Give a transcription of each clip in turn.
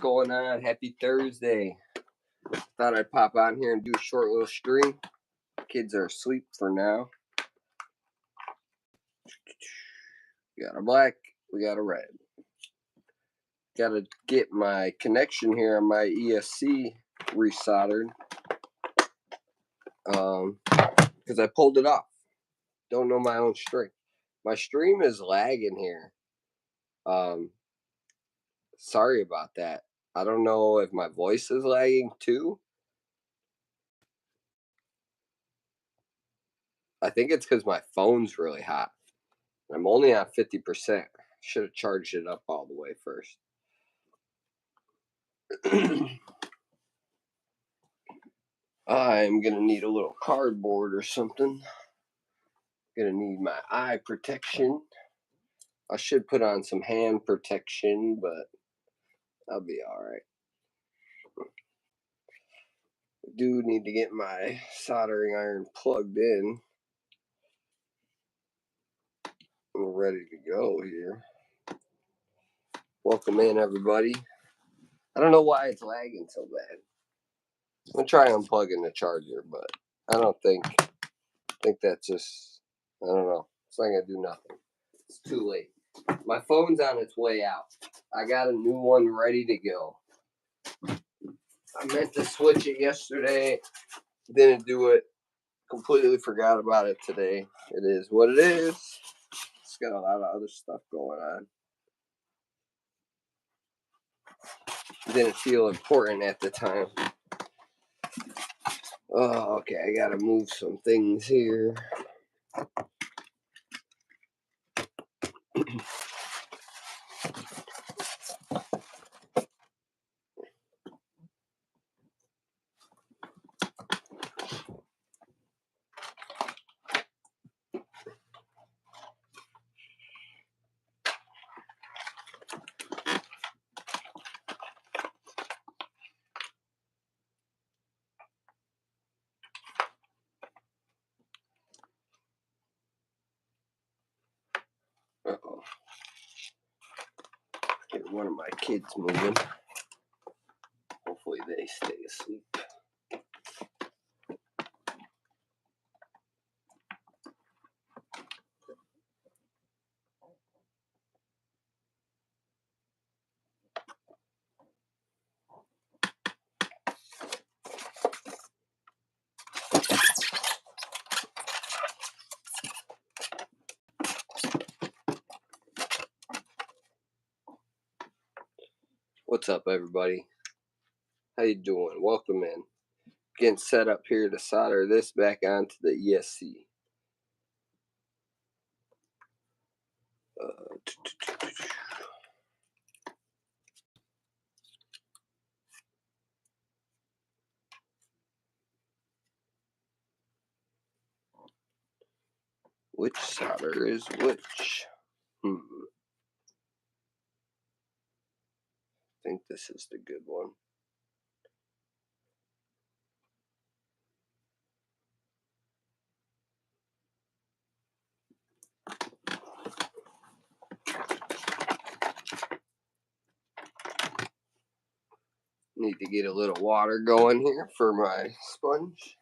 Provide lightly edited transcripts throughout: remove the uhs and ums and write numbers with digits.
going on? Happy Thursday. Thought I'd pop on here and do a short little stream. Kids are asleep for now. We got a black, we got a red. Gotta get my connection here on my ESC resoldered. Because I pulled it off. Don't know my own string. My stream is lagging here. Sorry about that. I don't know if my voice is lagging too. I think it's because my phone's really hot. I'm only on 50%. Should have charged it up all the way first. I'm going to need a little cardboard or something. Going to need my eye protection. I should put on some hand protection, but I'll be alright. I do need to get my soldering iron plugged in. I'm ready to go here. Welcome in, everybody. I don't know why it's lagging so bad. I'm going to try unplugging the charger, but I don't think that's just, I don't know. It's not going to do nothing. It's too late. My phone's on its way out. I got a new one ready to go. I meant to switch it yesterday. Didn't do it. Completely forgot about it today. It is what it is. It's got a lot of other stuff going on. Didn't feel important at the time. Oh, okay. I gotta move some things here. Uh-oh. Get one of my kids moving. Hopefully they stay asleep. What's up, everybody? How you doing? Welcome in. Getting set up here to solder this back onto the ESC. Which solder is which? I think this is the good one. Need to get a little water going here for my sponge.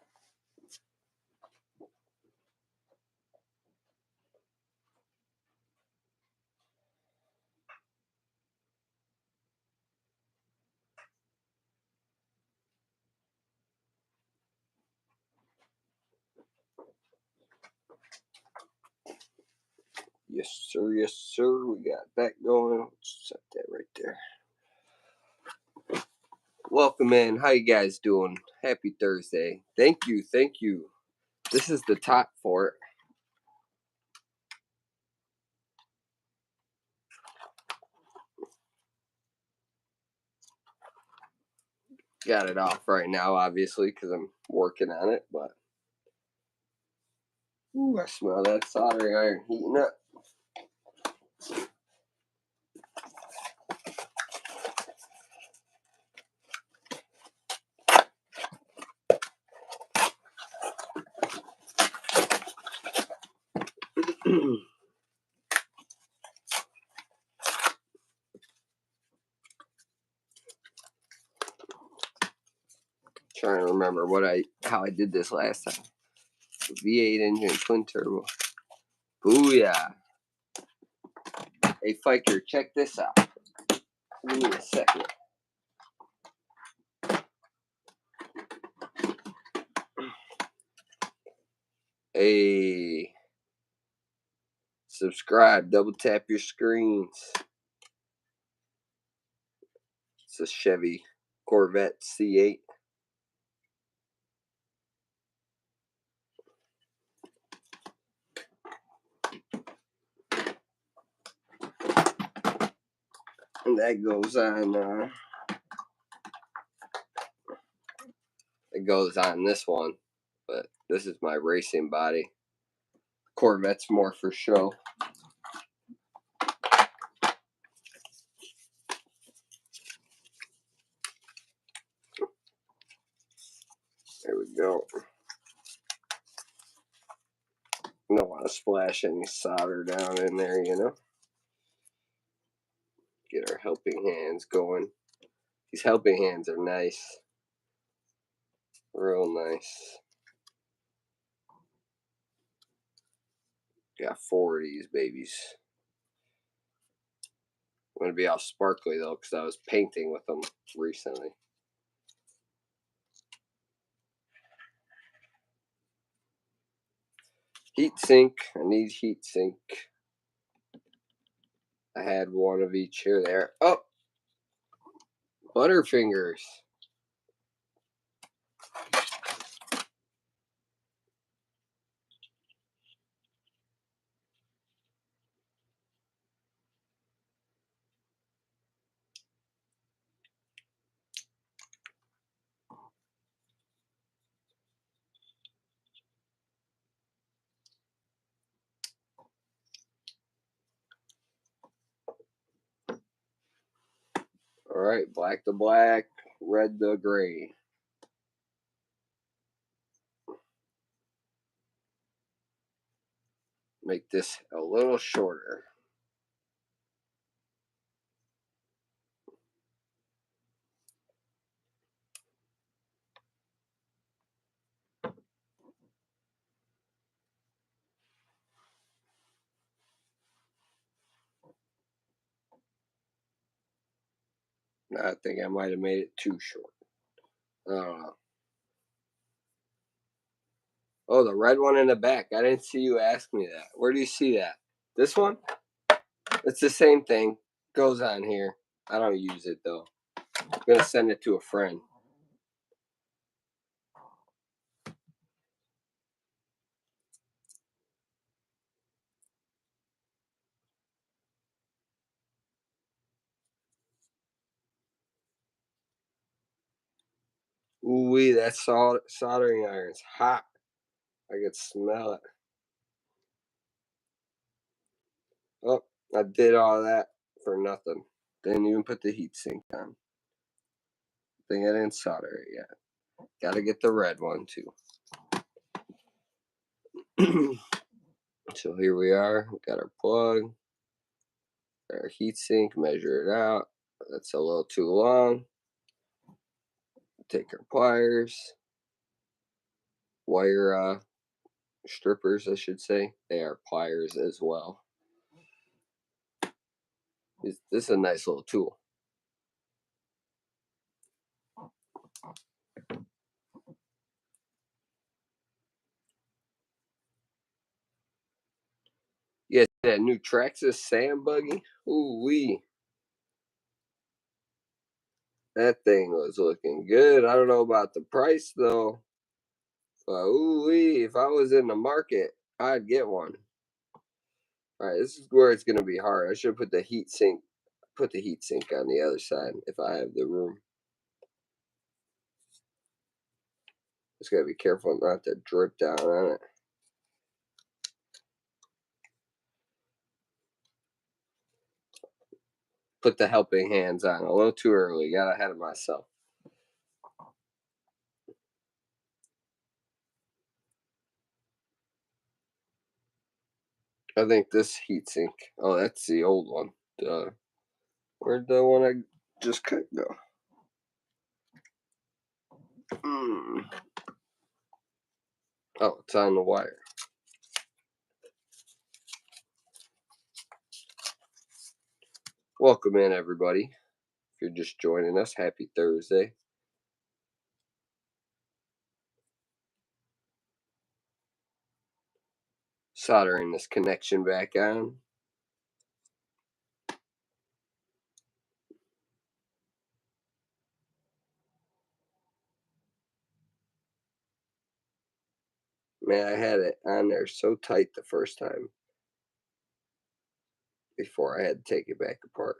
Yes, sir. Yes, sir. We got that going. Let's set that right there. Welcome in. How you guys doing? Happy Thursday. Thank you. Thank you. This is the top for it. Got it off right now, obviously, because I'm working on it, but ooh, I smell that soldering iron heating up. Trying to remember how I did this last time. V8 engine, twin turbo. Booyah! Hey, Fiker, check this out. Give me a second. Hey, subscribe. Double tap your screens. It's a Chevy Corvette C8. And that goes on. It goes on this one, but this is my racing body. Corvette's more for show. There we go. I don't want to splash any solder down in there, you know. Get our helping hands going. These helping hands are nice. Real nice. Got 4 of these babies. I'm going to be all sparkly though, because I was painting with them recently. Heat sink. I need heat sink. I had one of each here there. Oh! Butterfingers. Alright, black to black, red to gray. Make this a little shorter. I think I might have made it too short. I don't know. Oh, the red one in the back. I didn't see you ask me that. Where do you see that? This one? It's the same thing. Goes on here. I don't use it though. I'm going to send it to a friend. Ooh-wee, that soldering iron's hot. I could smell it. Oh, I did all that for nothing. Didn't even put the heat sink on. Think I didn't solder it yet. Gotta get the red one too. So here we are. We got our plug. Our heat sink, measure it out. That's a little too long. Take our pliers. Wire strippers, I should say. They are pliers as well. This is a nice little tool. Yeah, that new Traxxas sand buggy. Ooh wee. That thing was looking good. I don't know about the price though. But ooh wee, if I was in the market, I'd get one. Alright, this is where it's gonna be hard. I should put the heat sink on the other side if I have the room. Just gotta be careful not to drip down on it. Put the helping hands on a little too early. Got ahead of myself. I think this heatsink. Oh, that's the old one. Where'd the one I just cut go? Oh, it's on the wire. Welcome in, everybody. If you're just joining us, happy Thursday. Soldering this connection back on. Man, I had it on there so tight the first time before I had to take it back apart.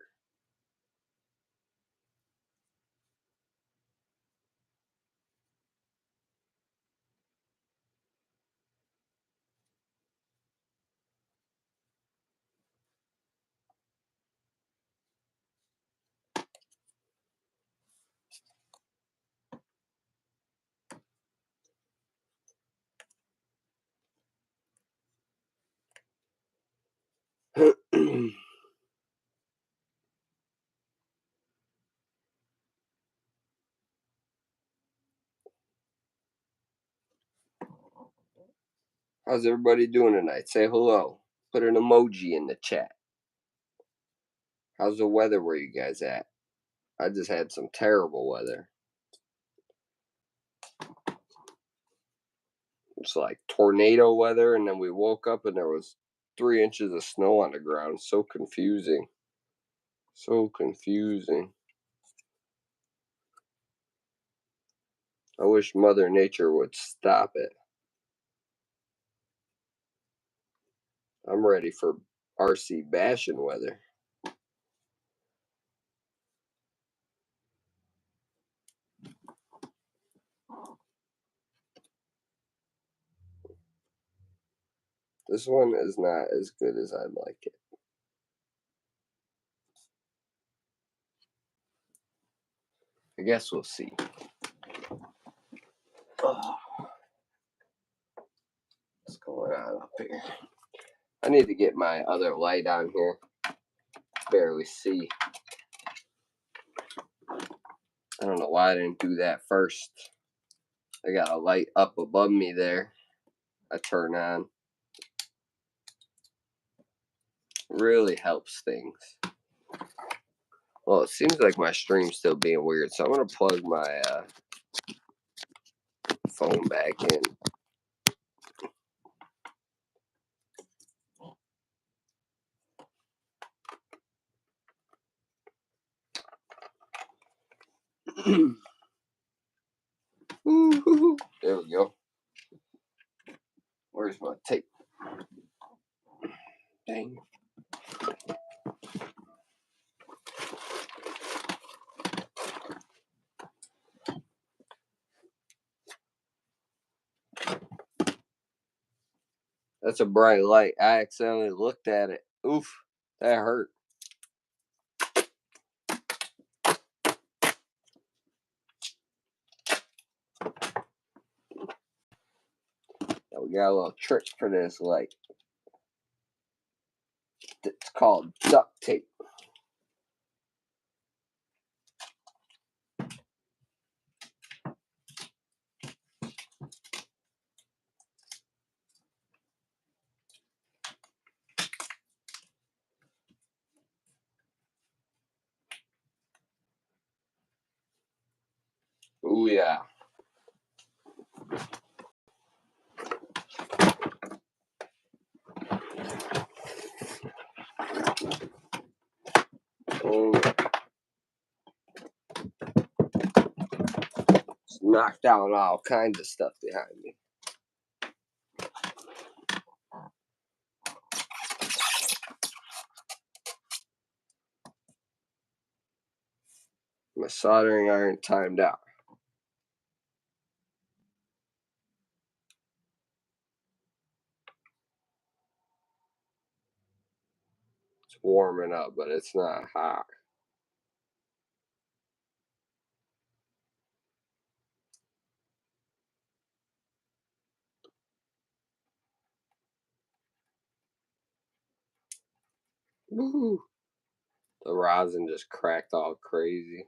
How's everybody doing tonight? Say hello. Put an emoji in the chat. How's the weather where you guys at? I just had some terrible weather. It's like tornado weather, and then we woke up and there was 3 inches of snow on the ground. So confusing. So confusing. I wish Mother Nature would stop it. I'm ready for RC bashing weather. This one is not as good as I'd like it. I guess we'll see. Oh, what's going on up here? I need to get my other light on here. Barely see. I don't know why I didn't do that first. I got a light up above me there. I turn on. Really helps things. Well, it seems like my stream's still being weird, so I'm going to plug my phone back in. There we go. Where's my tape? Dang. That's a bright light. I accidentally looked at it. Oof, that hurt. Now we got a little trick for this light. It's called duct tape. Ooh, yeah. Oh, it's knocked down all kinds of stuff behind me. My soldering iron timed out. It's warming up, but it's not hot. Woo! The rosin just cracked all crazy.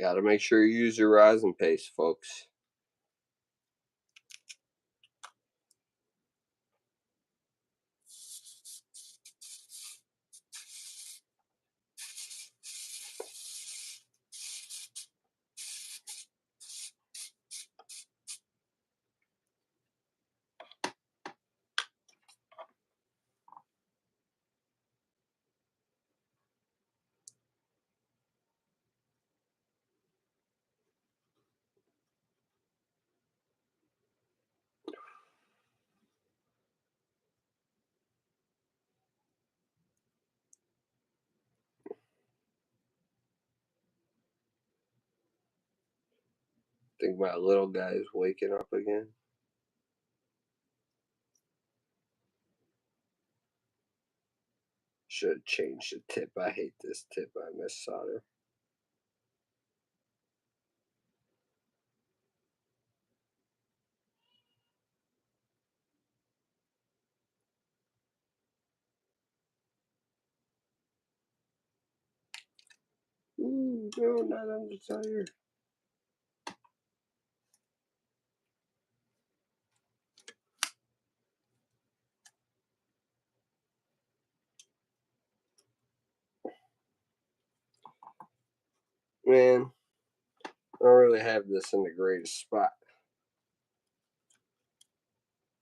Gotta make sure you use your rosin paste, folks. I think my little guy is waking up again. Should change the tip. I hate this tip on this solder. Ooh, no, not on the tire. Man, I don't really have this in the greatest spot.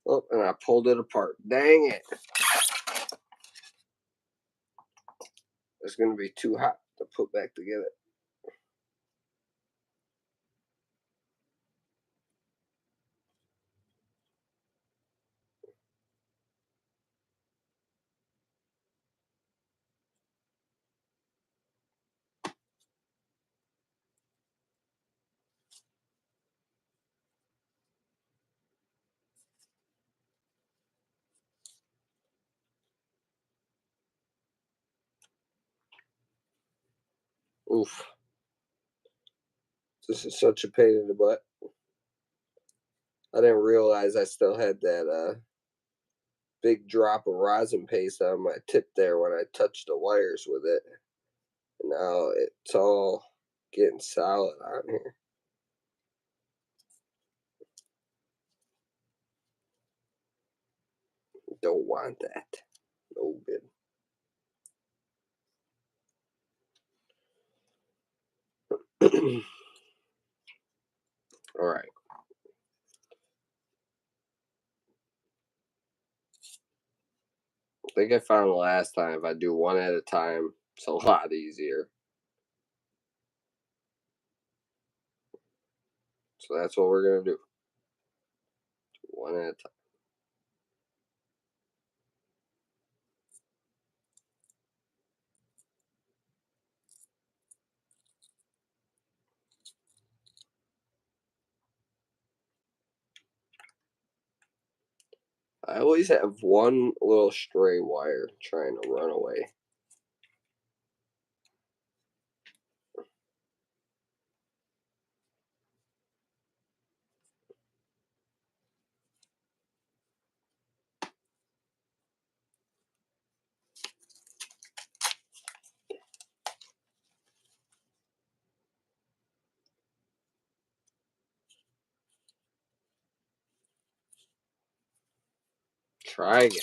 Oh, and I pulled it apart. Dang it. It's going to be too hot to put back together. Oof. This is such a pain in the butt. I didn't realize I still had that big drop of rosin paste on my tip there when I touched the wires with it. And now it's all getting solid on here. Don't want that. No good. All right. I think I found the last time if I do one at a time, it's a lot easier. So that's what we're going to do. One at a time. I always have one little stray wire trying to run away. Try again.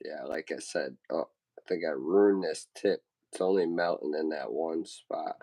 Yeah, like I said, oh, I think I ruined this tip. It's only melting in that one spot.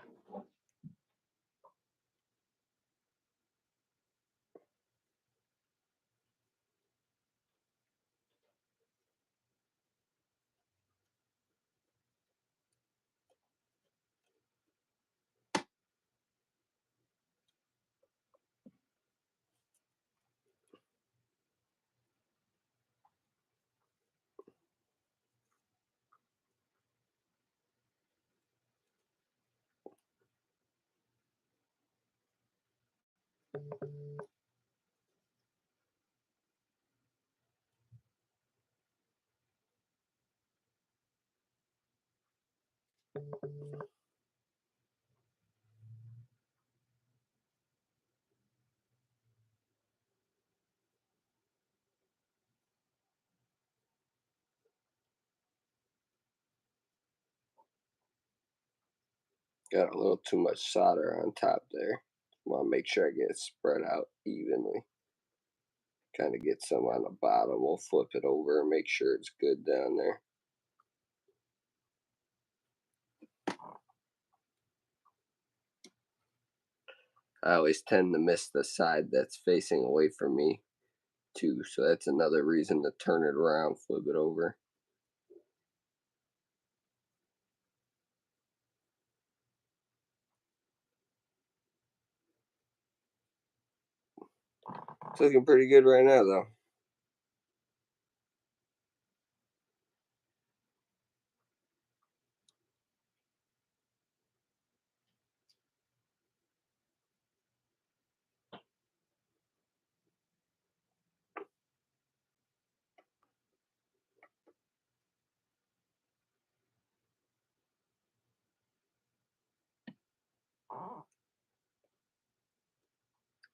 Got a little too much solder on top there. Want to make sure I get it spread out evenly. Kind of get some on the bottom. We'll flip it over and make sure it's good down there. I always tend to miss the side that's facing away from me too, so that's another reason to turn it around, flip it over. It's looking pretty good right now though.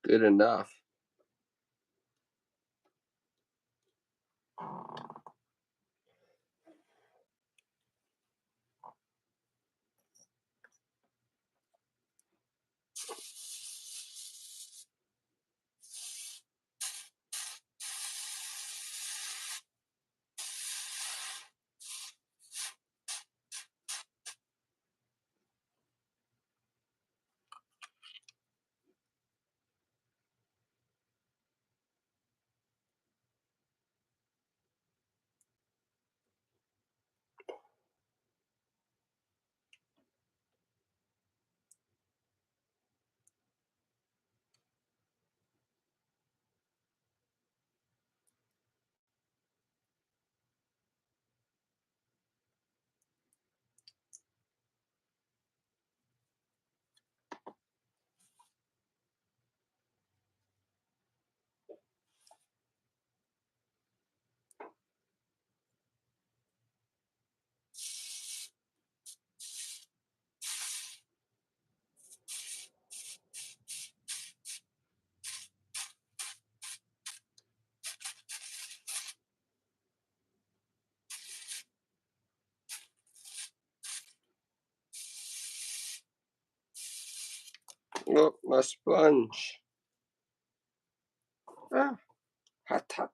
Good enough. Oh, my sponge. Ah, hot, hot.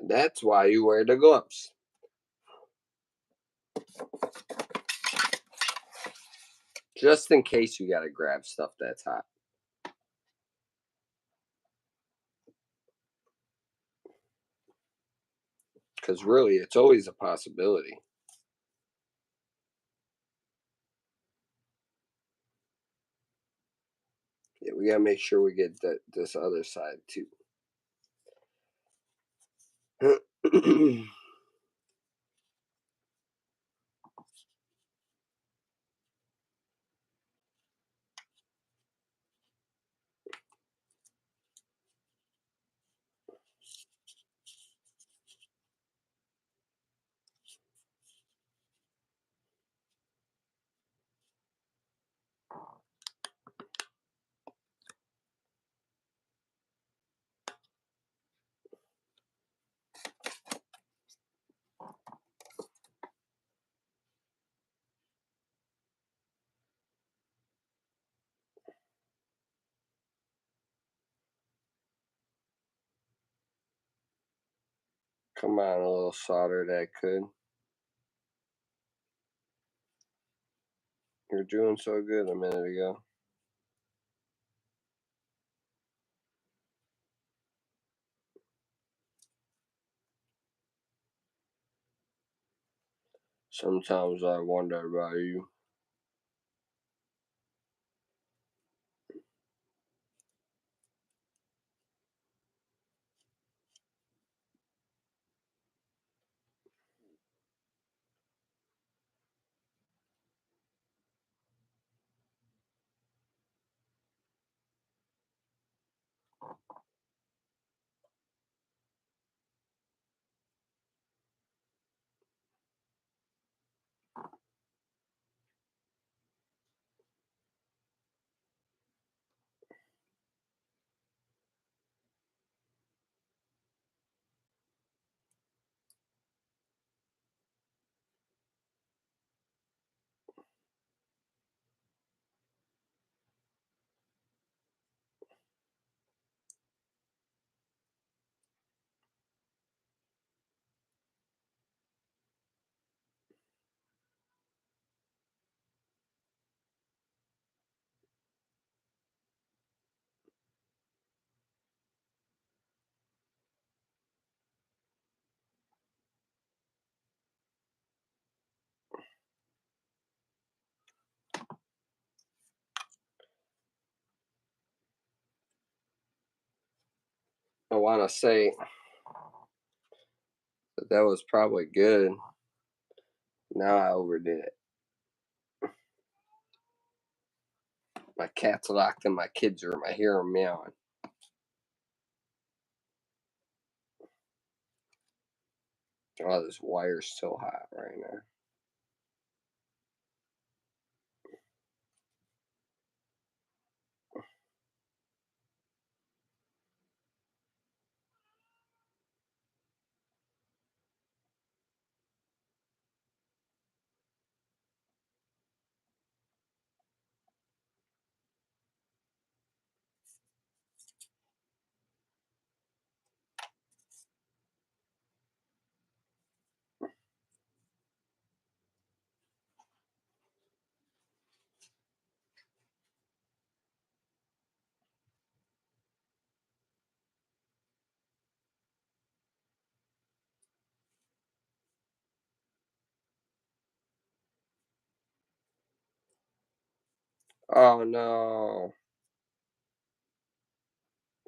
That's why you wear the gloves. Just in case you gotta grab stuff that's hot. Because really, it's always a possibility. Yeah, we gotta make sure we get this other side too. Come on, a little solder that could. You're doing so good a minute ago. Sometimes I wonder about you. I want to say that was probably good. Now I overdid it. My cat's locked in my kid's room. I hear him meowing. Oh, this wire's so hot right now. Oh no.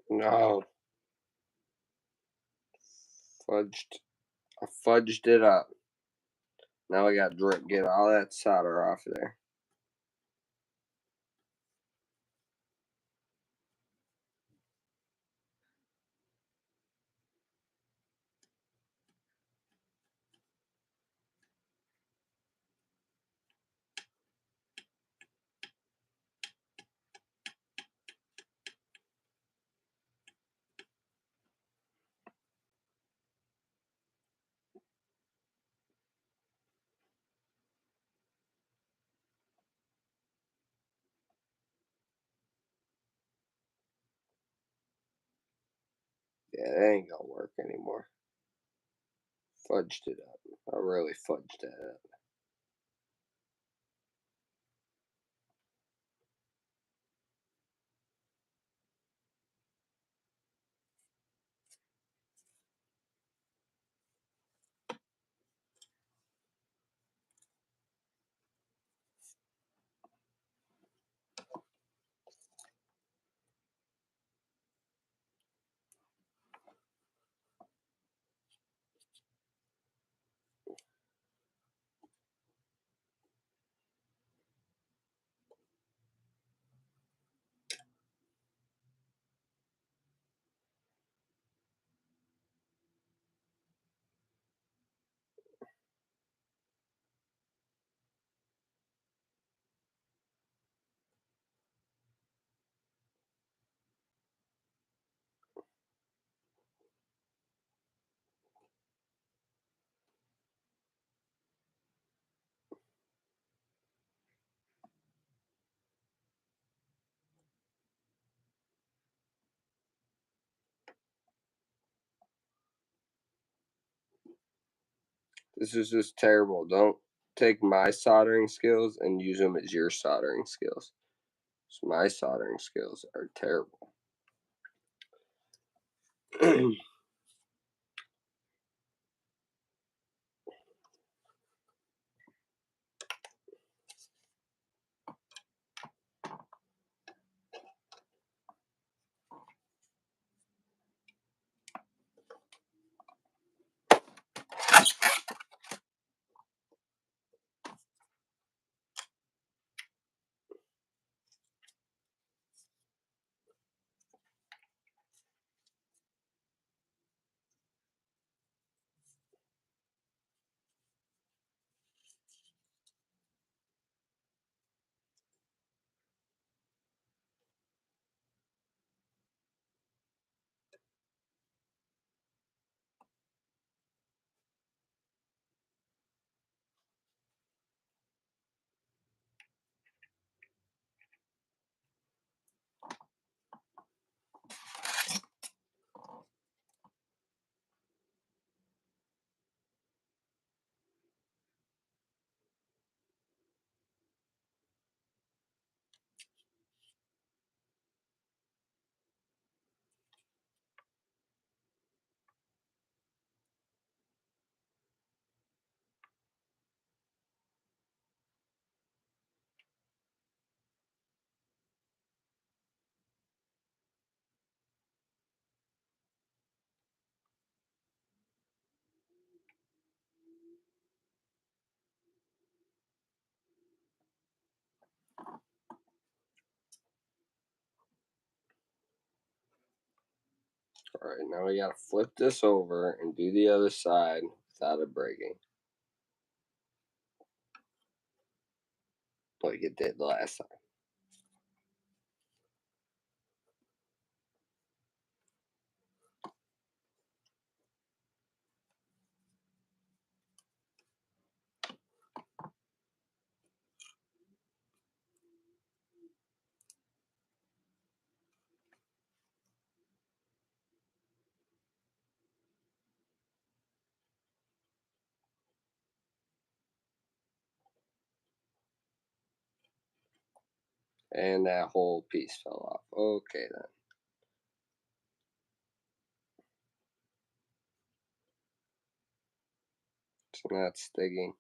No. Fudged. I fudged it up. Now I got drip. Get all that solder off there. Yeah, that ain't gonna work anymore. Fudged it up. I really fudged that up. This is just terrible. Don't take my soldering skills and use them as your soldering skills. So my soldering skills are terrible. Alright, now we gotta flip this over and do the other side without it breaking. Like it did the last time. And that whole piece fell off. Okay then. So now it's sticking.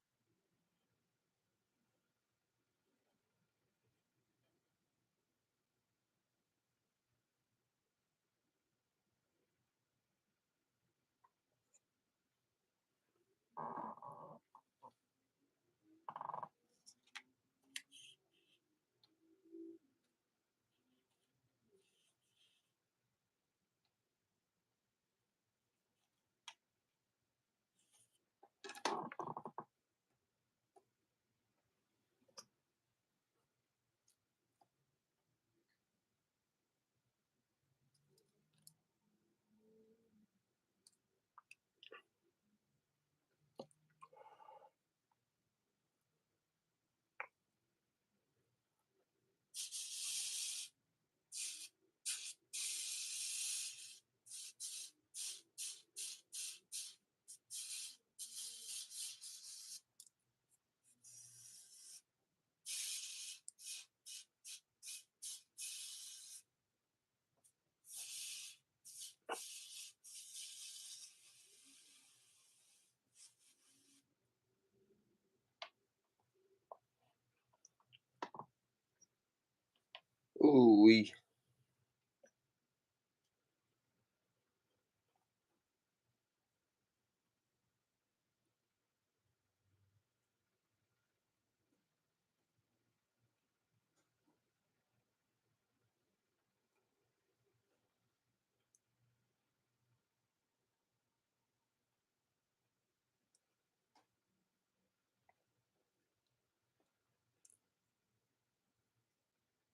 Ooh wee.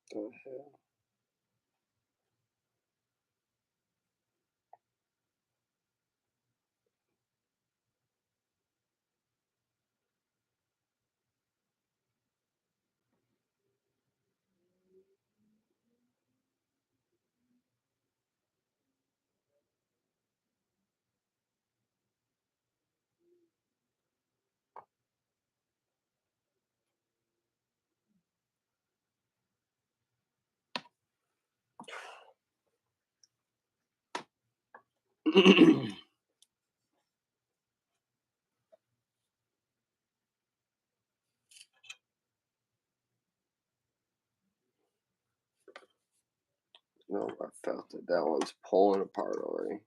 The hell? No, I felt it. That one's pulling apart already.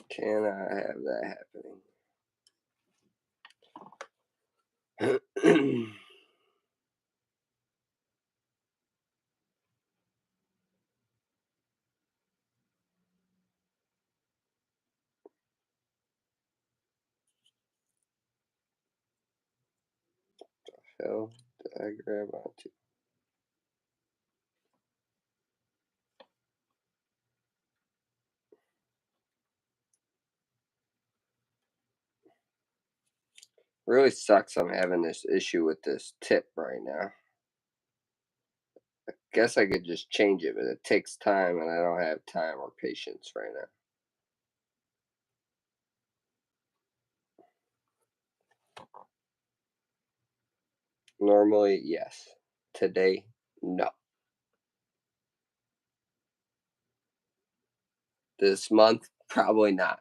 Cannot have that happening. Hell did I grab onto? Really sucks I'm having this issue with this tip right now. Guess I could just change it, but it takes time and I don't have time or patience right now. Normally, yes. Today, no. This month, probably not.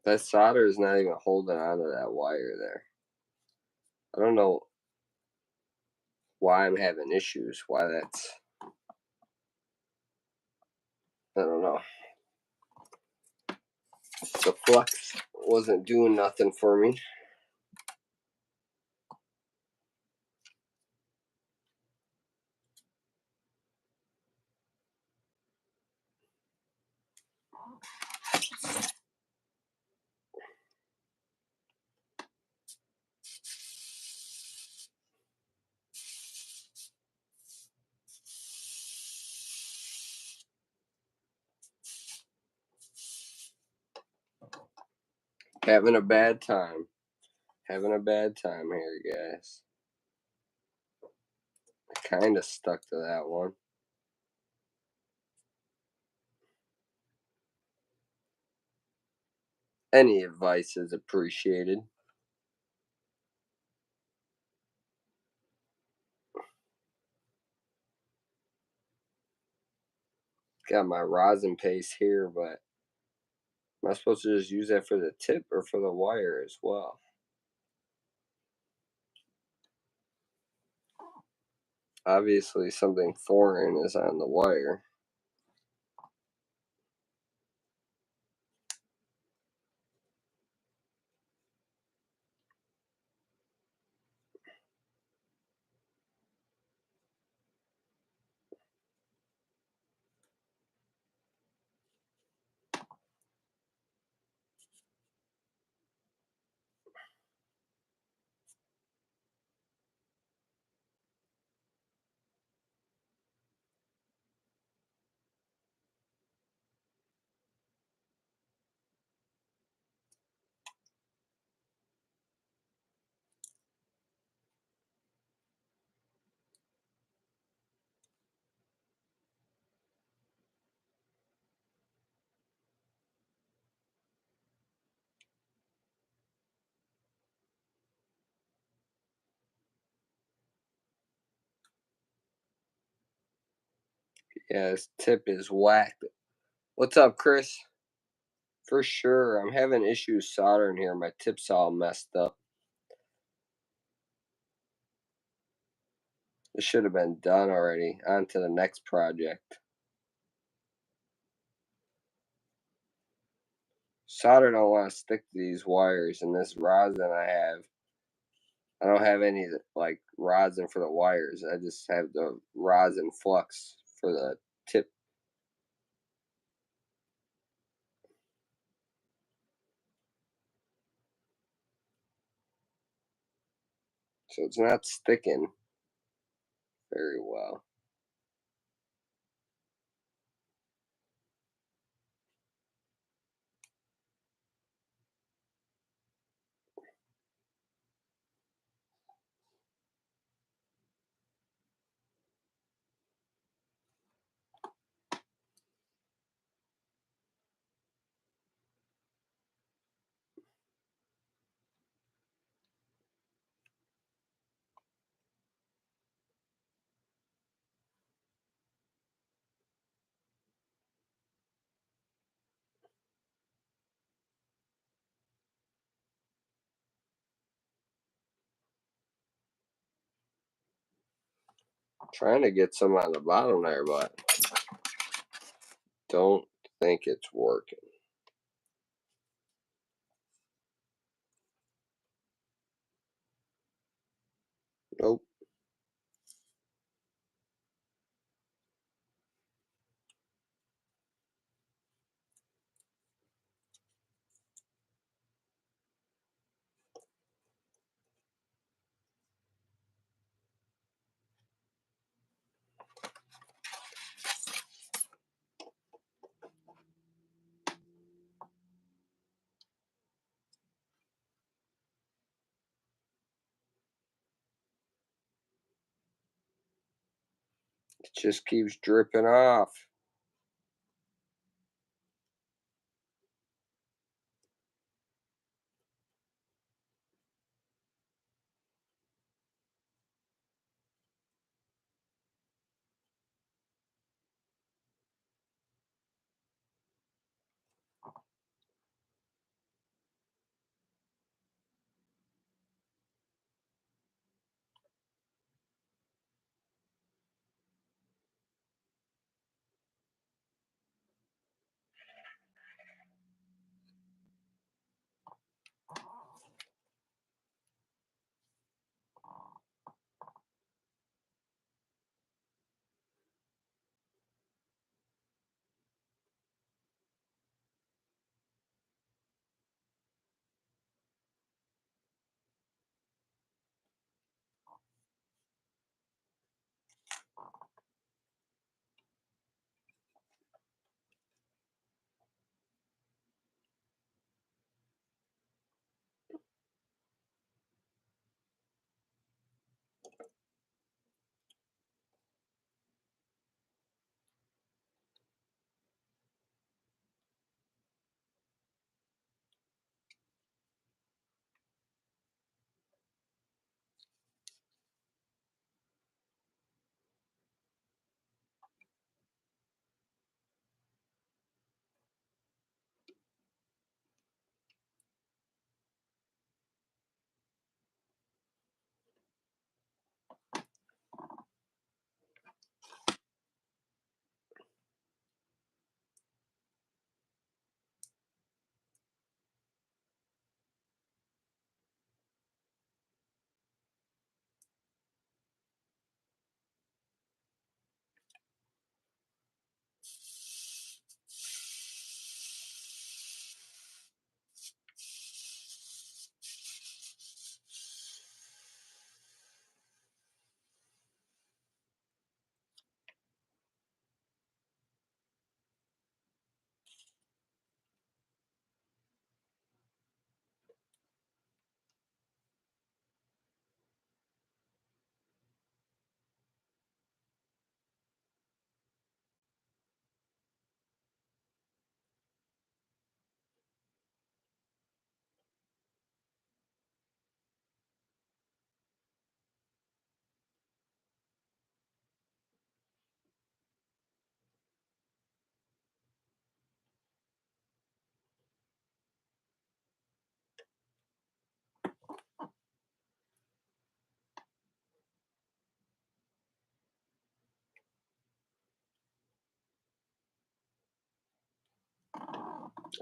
That solder is not even holding onto that wire there. I don't know why I'm having issues. Why that's... I don't know. The flux wasn't doing nothing for me. Having a bad time. Having a bad time here, guys. I kind of stuck to that one. Any advice is appreciated. Got my rosin paste here, but am I supposed to just use that for the tip or for the wire as well? Obviously something foreign is on the wire. Yeah, this tip is whacked. What's up, Chris? For sure, I'm having issues soldering here. My tip's all messed up. This should have been done already. On to the next project. Solder don't want to stick to these wires, and this rosin I don't have any like rosin for the wires. I just have the rosin flux for the tip. So it's not sticking very well. Trying to get some on the bottom there, but don't think it's working. Nope. It just keeps dripping off.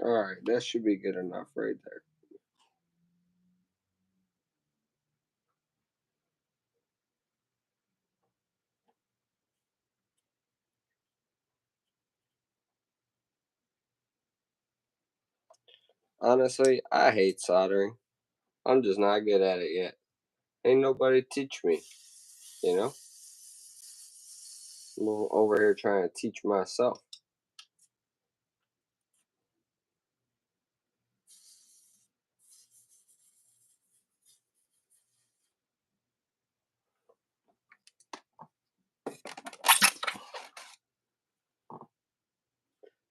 Alright, that should be good enough right there. Honestly, I hate soldering. I'm just not good at it yet. Ain't nobody teach me, you know? I'm over here trying to teach myself.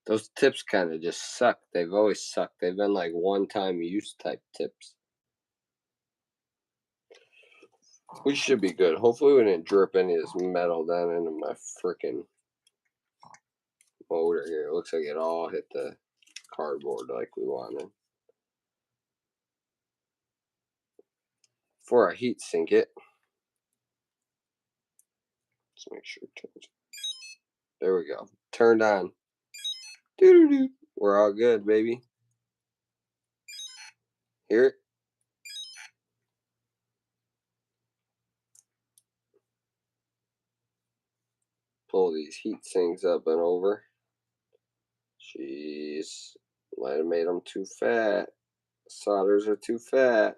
Those tips kind of just suck. They've always sucked. They've been like one-time use type tips. We should be good. Hopefully we didn't drip any of this metal down into my freaking motor here. It looks like it all hit the cardboard like we wanted. Before I heat sink it, let's make sure it turns. There we go. Turned on. Doo-doo-doo. We're all good, baby. Hear it? Pull these heat sinks up and over. Jeez. Might have made them too fat. Solders are too fat.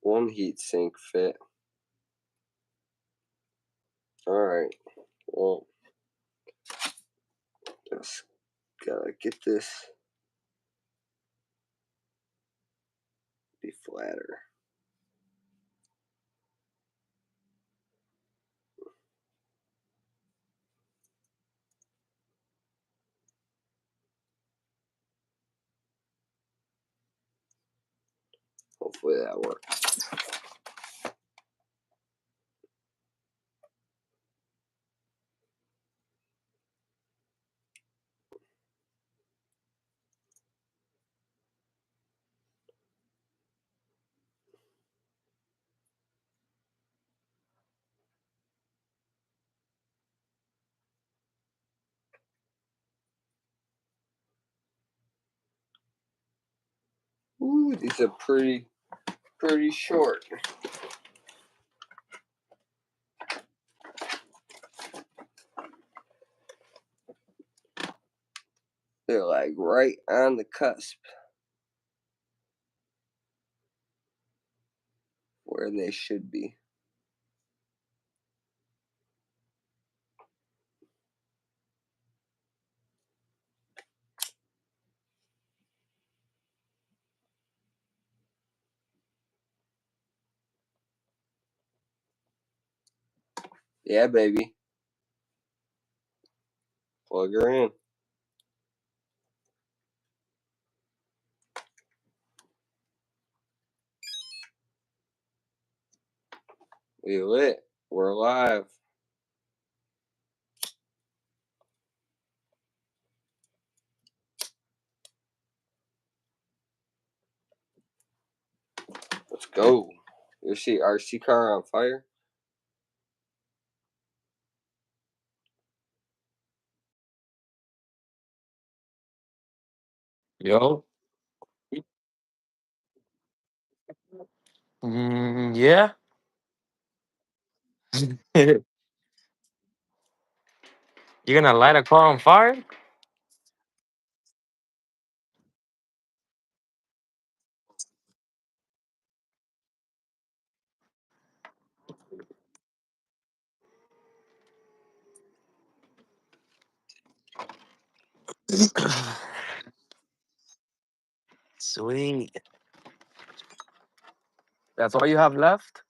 One heat sink fit. Alright. Well, just gotta get this be flatter. Hopefully that works. Ooh, these are pretty short. They're like right on the cusp where they should be. Yeah, baby. Plug her in. We lit. We're alive. Let's go. You see RC car on fire? Yo. Yeah. You're gonna light a car on fire? Sweet. That's all you have left?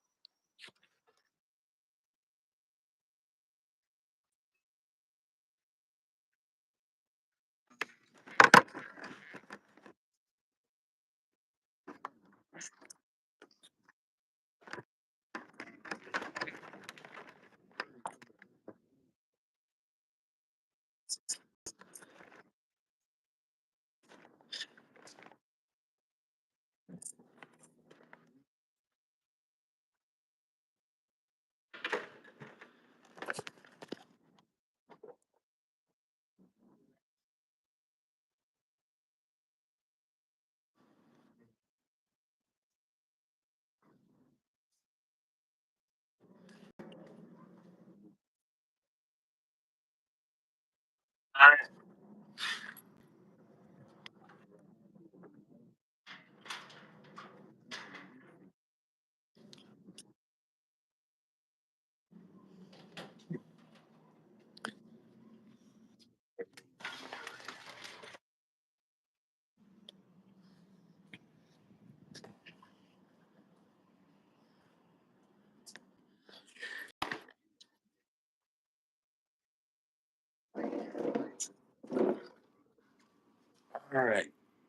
All right.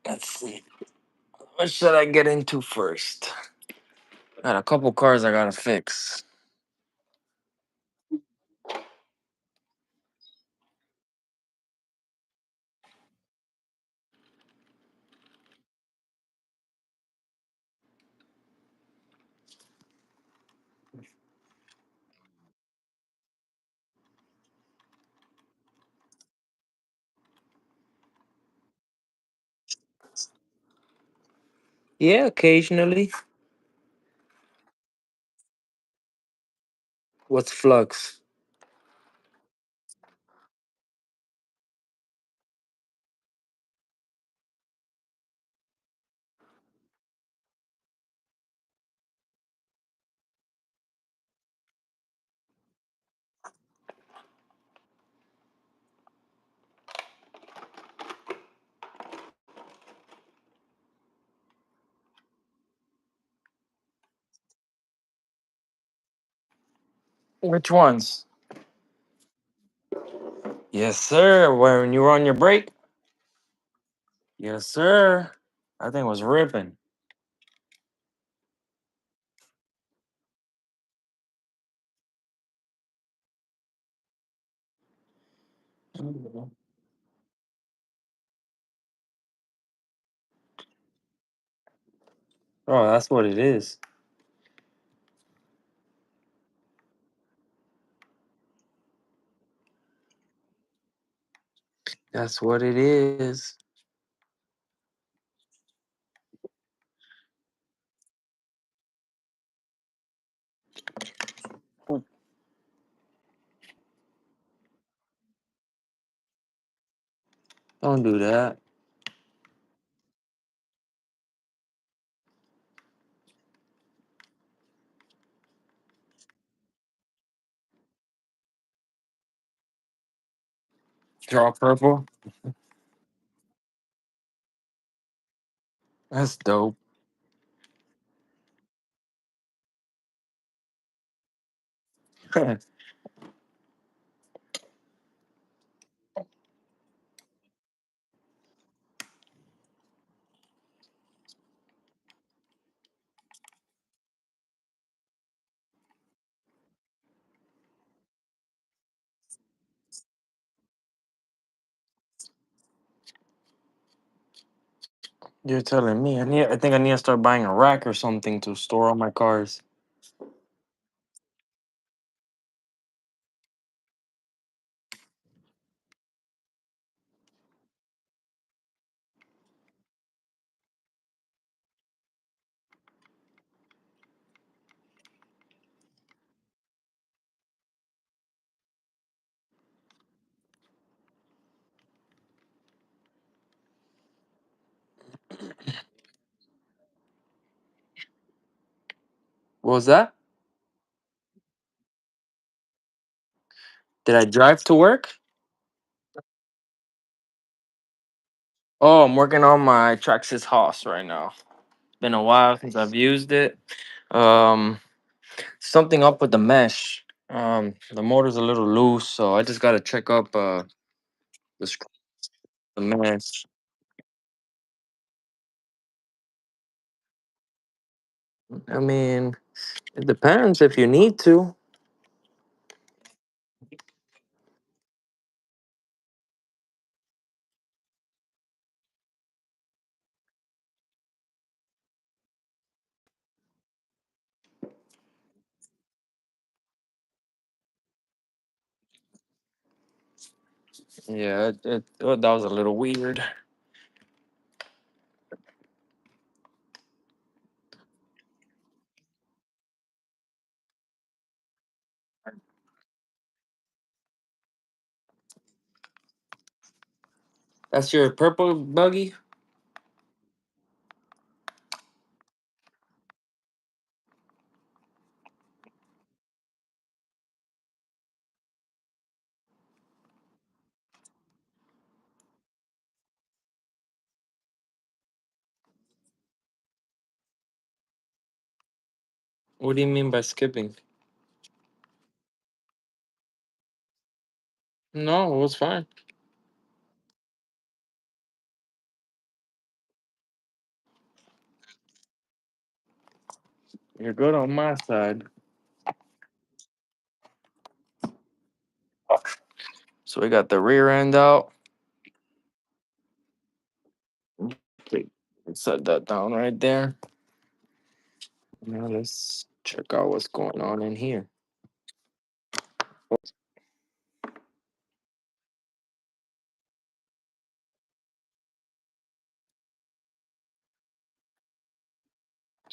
Let's see. What should I get into first? Got a couple cars I gotta fix. Yeah, occasionally. What's flux? Which ones? Yes, sir. When you were on your break? Yes, sir. I think it was ripping. Oh, that's what it is. That's what it is. Don't do that. Draw purple. That's dope. You're telling me. I think I need to start buying a rack or something to store all my cars. What was that? Did I drive to work? Oh, I'm working on my Traxxas Hoss right now. Been a while since I've used it. Um, something up with the mesh. The motor's a little loose, so I just gotta check up the the mesh. I mean, it depends if you need to. Yeah, that was a little weird. That's your purple buggy? What do you mean by skipping? No, it was fine. You're good on my side. So we got the rear end out. Okay, set that down right there. Now let's check out what's going on in here.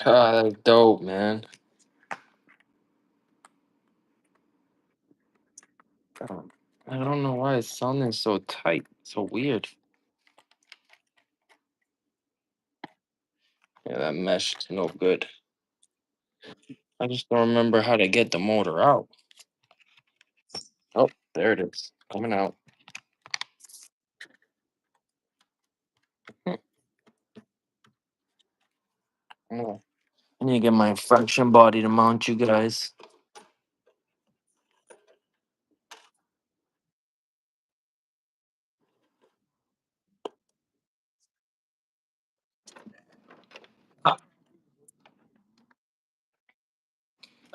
Ah, that's dope, man. Um, I don't know why it's sounding so tight, so weird. Yeah, that mesh is no good. I just don't remember how to get the motor out. Oh, there it is, coming out. Hmm. Oh, I need to get my fraction body to mount you guys.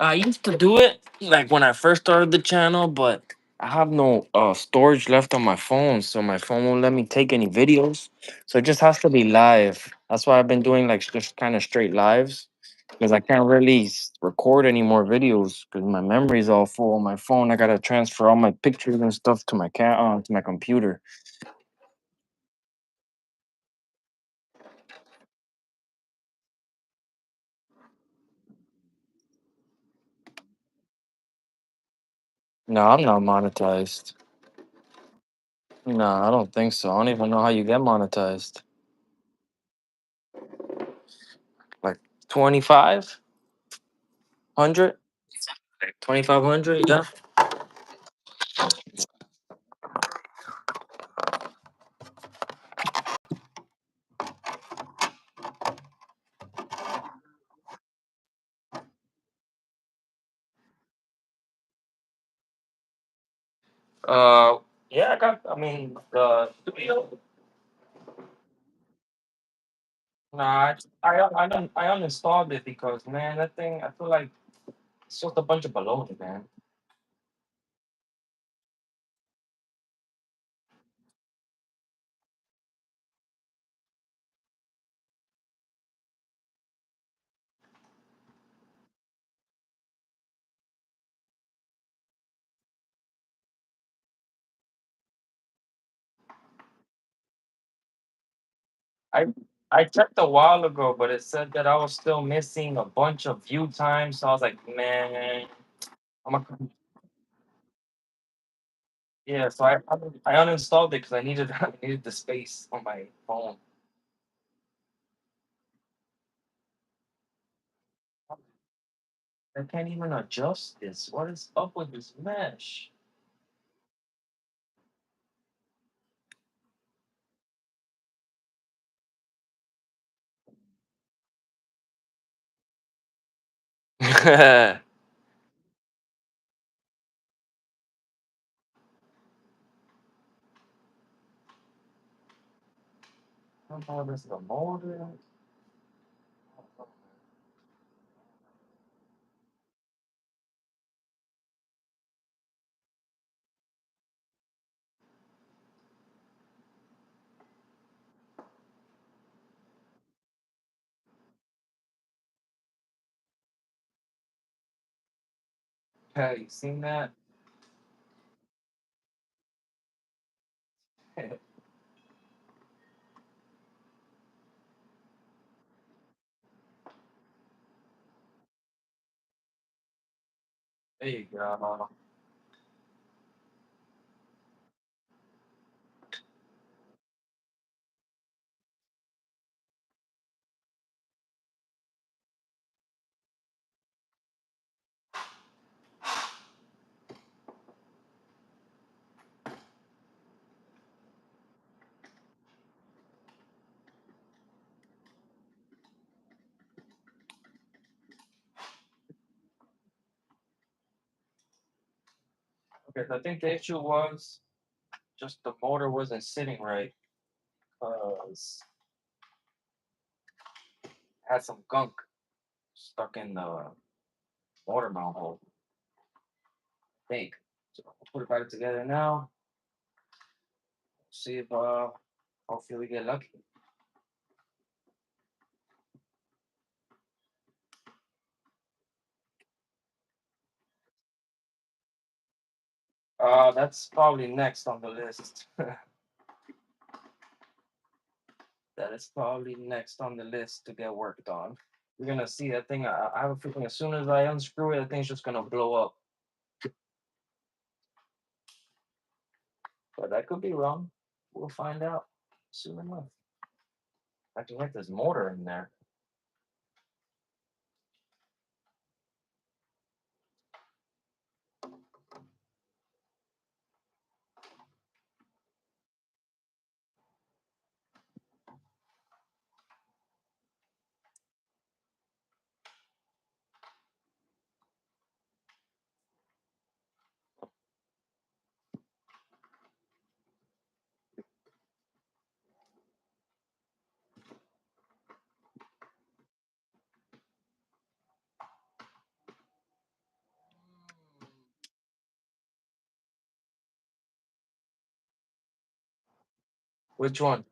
I used to do it like when I first started the channel, but I have no storage left on my phone, so my phone won't let me take any videos. So it just has to be live. That's why I've been doing like just kind of straight lives because I can't really record any more videos because my memory's all full on my phone. I gotta transfer all my pictures and stuff to my to my computer. No, I'm not monetized. No, I don't think so. I don't even know how you get monetized. Like 2,500, 2,500. Yeah. Uh, yeah, I got. I mean, the studio. Nah, I uninstalled it because man, that thing. I feel like it's just a bunch of baloney, man. I I checked a while ago, but it said that I was still missing a bunch of view times. So I was like, man, I'm a yeah. So I uninstalled it because I needed I needed the space on my phone. I can't even adjust this. What is up with this mesh? I don't know if this is a motor. Have you seen that? There you go. Okay, so I think the issue was just the motor wasn't sitting right because it had some gunk. stuck in the motor mount hole. I think. So I'll put it back together now. See if hopefully we get lucky. That's probably next on the list. That is probably next on the list to get worked on. We're gonna see that thing. I have a feeling as soon as I unscrew it, the thing's just gonna blow up. But I could be wrong. We'll find out soon enough. I can get this motor in there. Which one?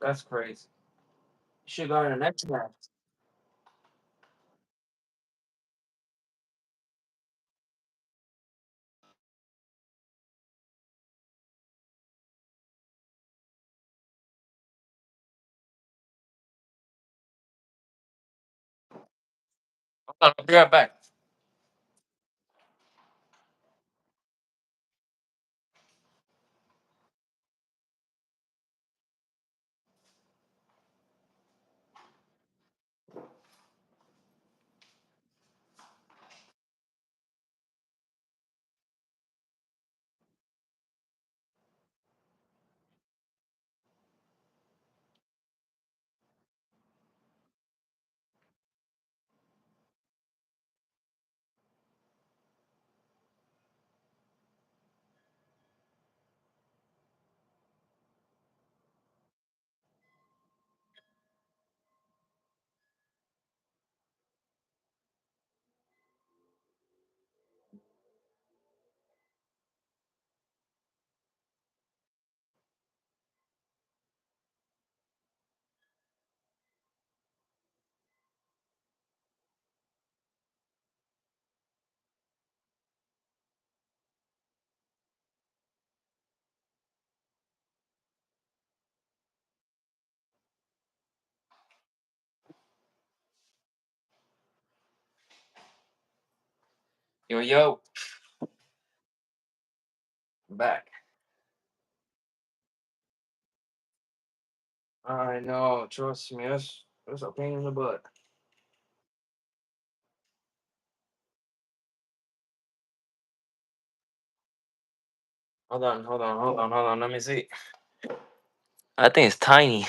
That's crazy. You should go to the next one. Hold on, I'll be right back. Yo, yo, I'm back. I know, trust me, that's a pain in the butt. Hold on. Let me see. I think it's tiny.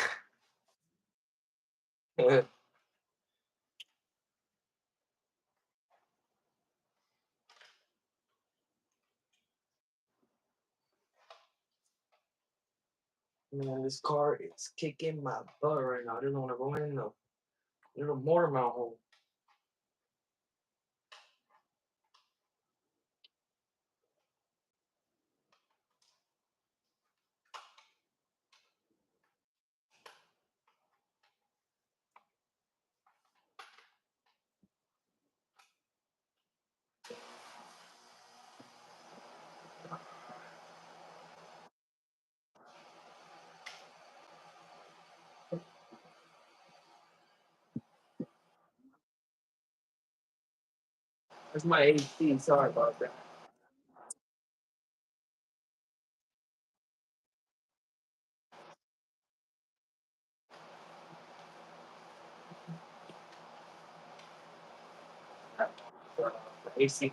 Man, this car is kicking my butt right now. I didn't want to go in the little motor mount hole. That's my AC. Sorry about that. AC.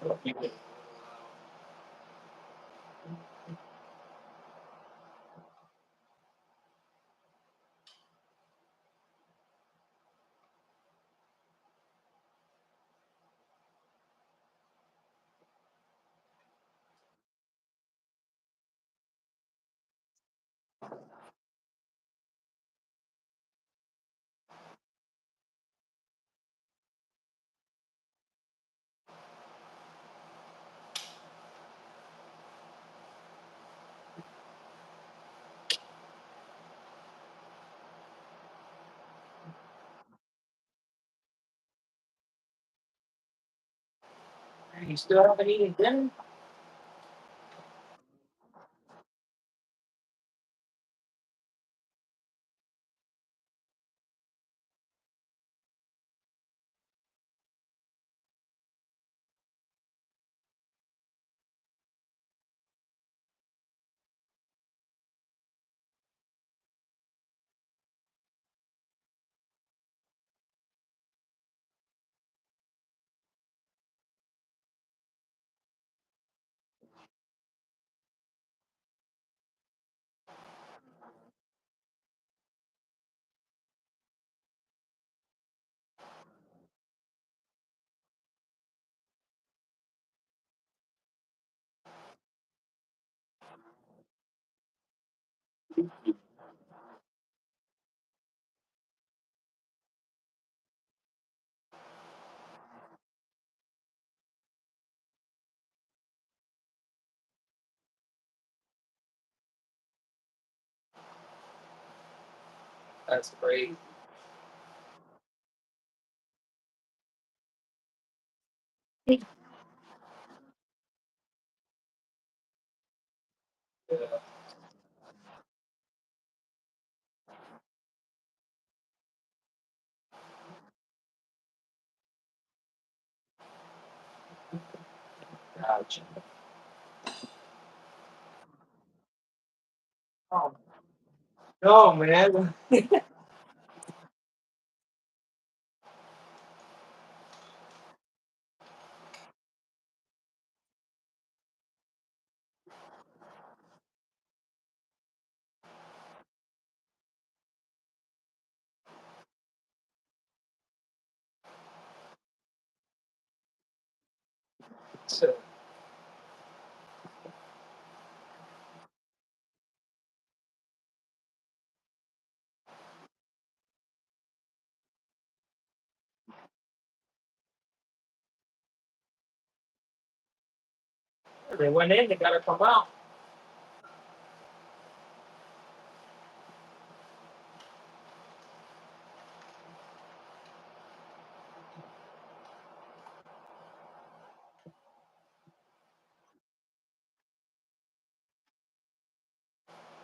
You still haven't eaten dinner? That's great. Yeah. Gotcha. Oh, no, man. So, they went in, they gotta come out.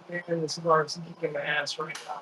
Man, this car's kicking my ass right now.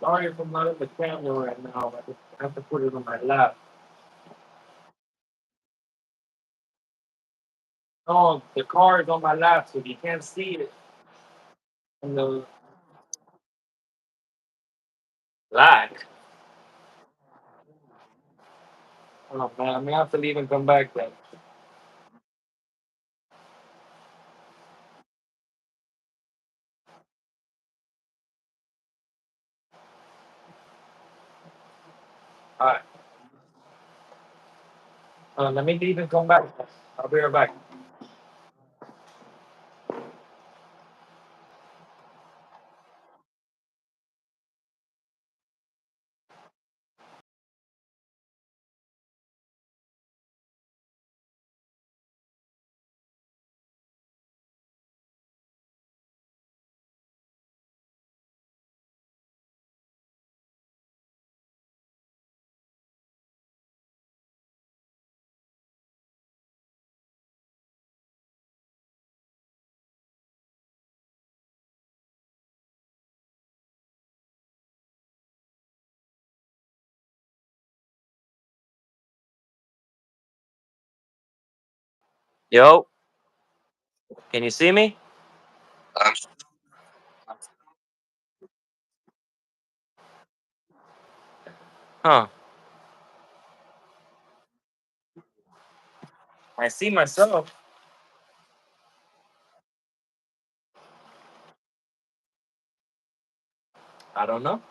Sorry if I'm not in the camera right now. I have to put it on my lap. Oh, the car is on my lap, so you can't see it in the black. Oh man, I'm gonna have to leave and come back then. All right. Let me leave and come back. I'll be right back. Yo, can you see me? I'm Huh. I see myself. I don't know.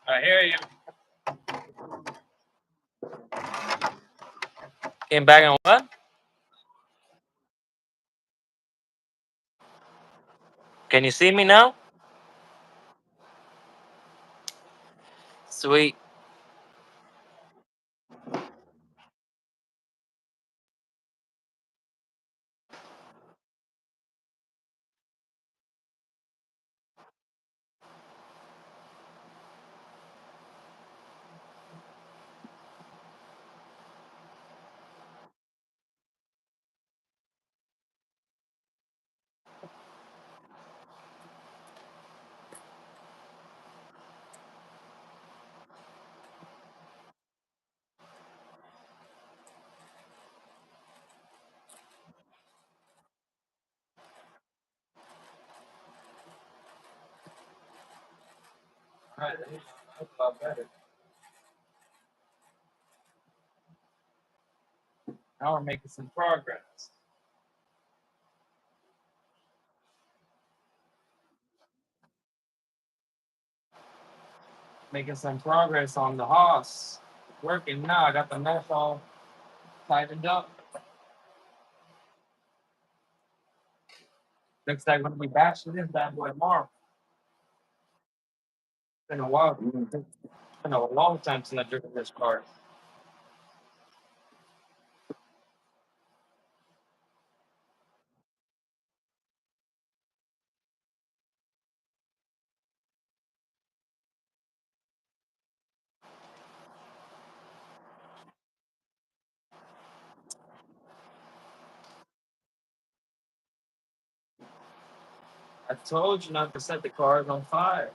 I hear you. Came back and what? Can you see me now? Sweet. All right, that's a lot better. Now we're making some progress. Making some progress on the house. Working now. I got the mesh all tightened up. Looks like when we bashing this bad boy tomorrow. It's been a while. It's been a long time since I've driven this car. I told you not to set the cars on fire.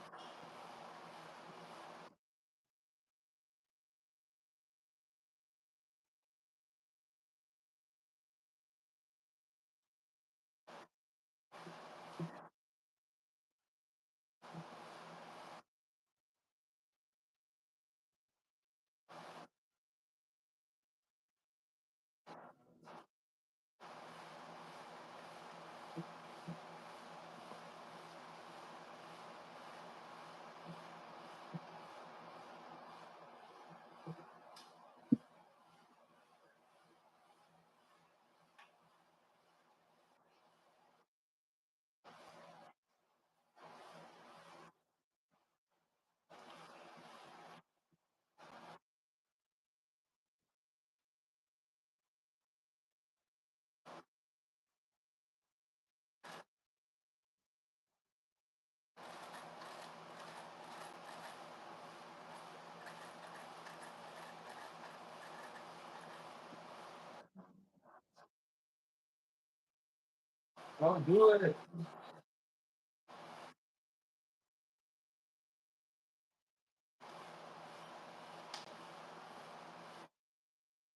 Don't do it.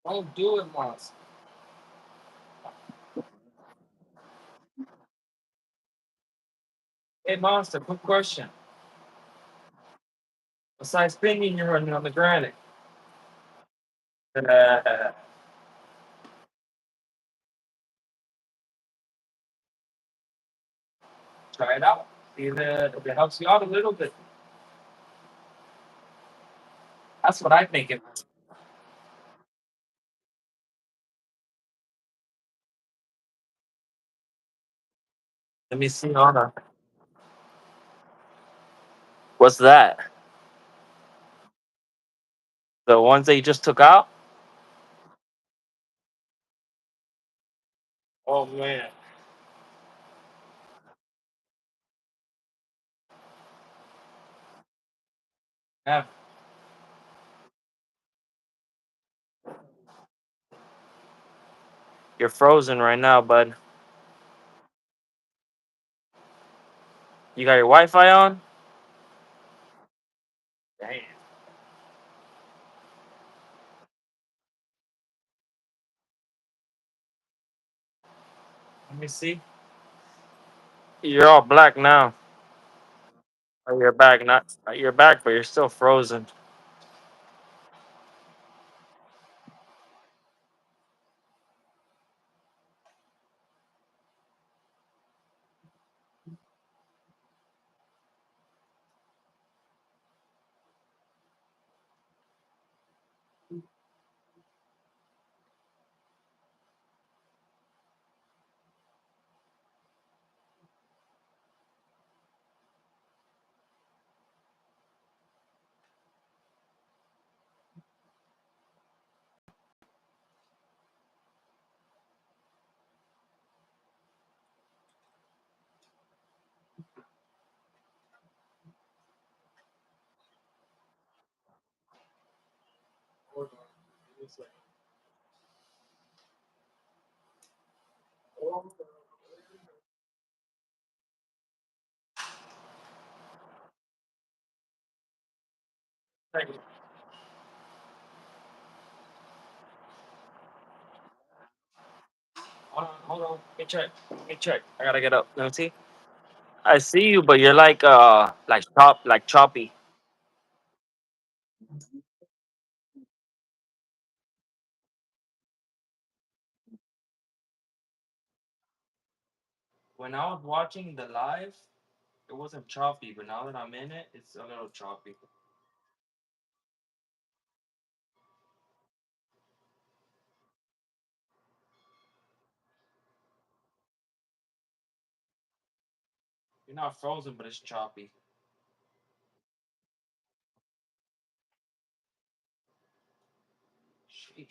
Don't do it, Monster. Hey, Monster, quick question. Besides spinning, you're running on the granite. Try it out. See if it helps you out a little bit. That's what I think. Let me see. Hold on. What's that? The ones that you just took out? Oh man. Yeah. You're frozen right now, bud. You got your Wi-Fi on? Damn. Let me see. You're all black now. Oh, you're back. Not you're back, but you're still frozen. Hold on. Give me a second. Thank you. Hold on. Let me check. Let me check. I gotta get up. Let me see. I see you, but you're like choppy. When I was watching the live, it wasn't choppy, but now that I'm in it, it's a little choppy. You're not frozen, but it's choppy. Sheesh.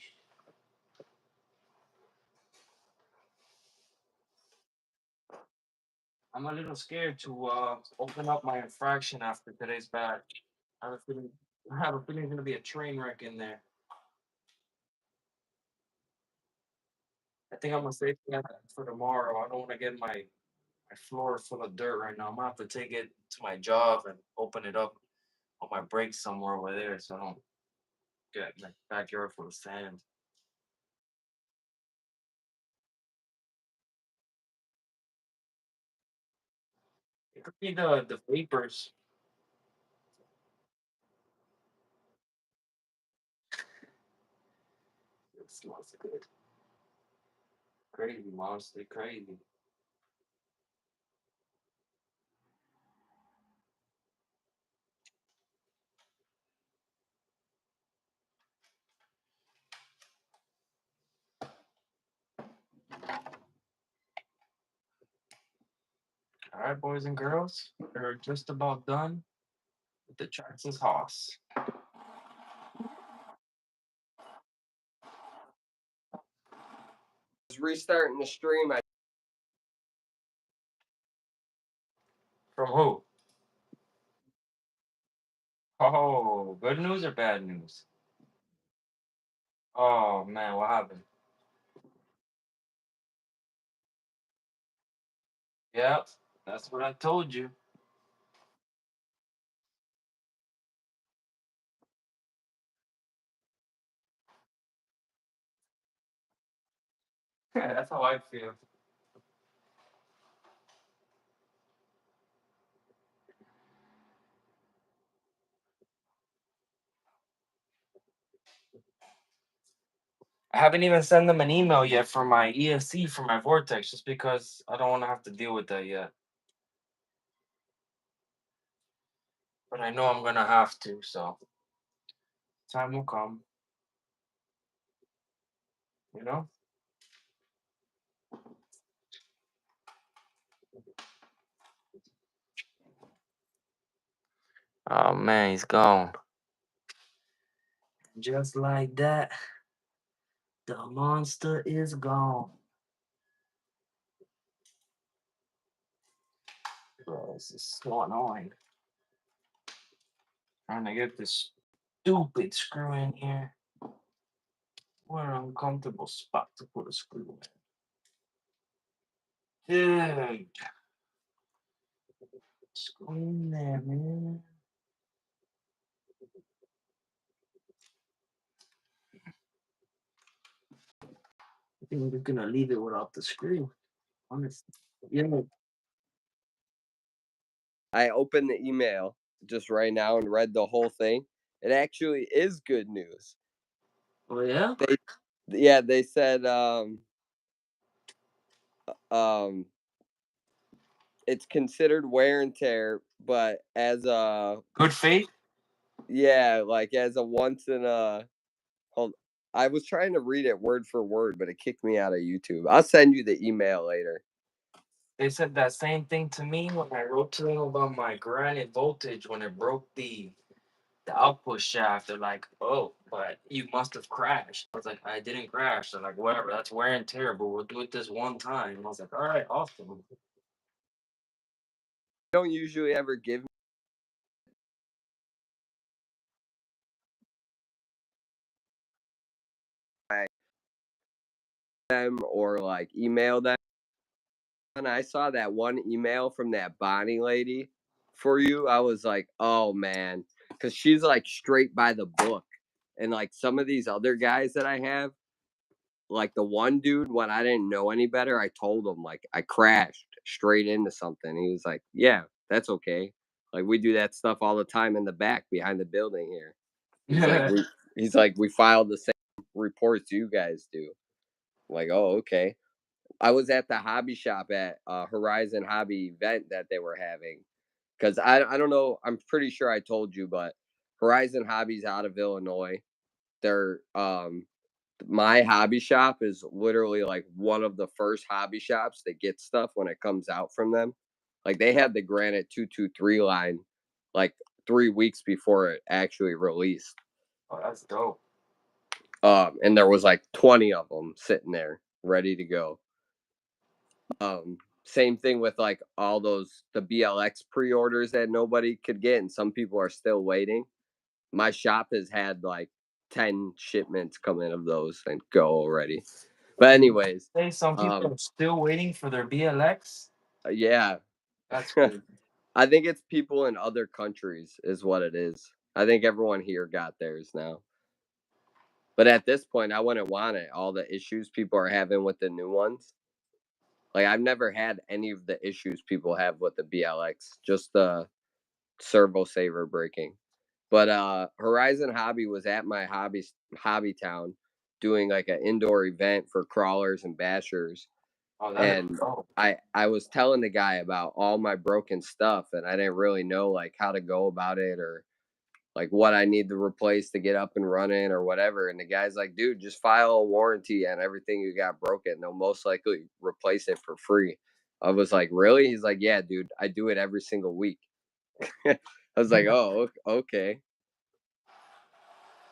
I'm a little scared to open up my infraction after today's batch. I have a feeling, I have a feeling it's gonna be a train wreck in there. I think I'm gonna save that for tomorrow. I don't want to get my floor full of dirt right now. I'm gonna have to take it to my job and open it up on my break somewhere over there, so I don't get my backyard full of sand. It could be the vapors. It smells good. Crazy, honestly, crazy. All right, boys and girls, we're just about done with the Traxxas Hoss. Restarting the stream. From who? Oh, good news or bad news? Oh man, what happened? Yep, that's what I told you. That's how I feel. I haven't even sent them an email yet for my ESC for my Vortex, just because I don't want to have to deal with that yet. But I know I'm gonna have to, so time will come. You know? Oh man, he's gone. Just like that, the monster is gone. Bro, this is so annoying. Trying to get this stupid screw in here. What an uncomfortable spot to put a screw in. Dude. Screw in there, man. I think we're gonna leave it without the screw. Honestly. Yeah. I opened the email just right now and read the whole thing. It actually is good news. Oh yeah? They said um it's considered wear and tear, but as a Good faith? like as a once in a hold I was trying to read it word for word, but it kicked me out of YouTube. I'll send you the email later. They said that same thing to me when I wrote to them about my granite voltage when it broke the output shaft. They're like, oh, but you must have crashed. I was like, I didn't crash. They're like, whatever, that's wear and tear, but we'll do it this one time. And I was like, all right, awesome. Don't usually ever give them or like email them. And I saw that one email from that Bonnie lady for you, I was like, oh man, because she's like straight by the book. And like some of these other guys that I have, like the one dude, when I didn't know any better, I told him like I crashed straight into something. He was like, yeah, that's okay. Like we do that stuff all the time in the back behind the building here. He's like we filed the same reports you guys do. I'm like, oh, okay. I was at the hobby shop at Horizon Hobby event that they were having because I don't know. I'm pretty sure I told you, but Horizon Hobby's out of Illinois. They're my hobby shop is literally like one of the first hobby shops that get stuff when it comes out from them. Like they had the Granite 223 line like 3 weeks before it actually released. Oh, that's dope. And there was like 20 of them sitting there ready to go. Same thing with like all those the BLX pre-orders that nobody could get, and some people are still waiting. My shop has had like 10 shipments come in of those and go already. But anyways, Hey, some people are still waiting for their BLX. Yeah, That's good. I think it's people in other countries is what it is. I think everyone here got theirs now. But at this point, I wouldn't want it. All the issues people are having with the new ones. Like I've never had any of the issues people have with the BLX, just the servo saver breaking. But Horizon Hobby was at my hobby town doing like an indoor event for crawlers and bashers. Oh, And I was telling the guy about all my broken stuff and I didn't really know like how to go about it or like what I need to replace to get up and running or whatever. And the guy's like, dude, just file a warranty on everything you got broken. They'll most likely replace it for free. I was like, really? He's like, yeah, dude, I do it every single week. I was like, oh, okay.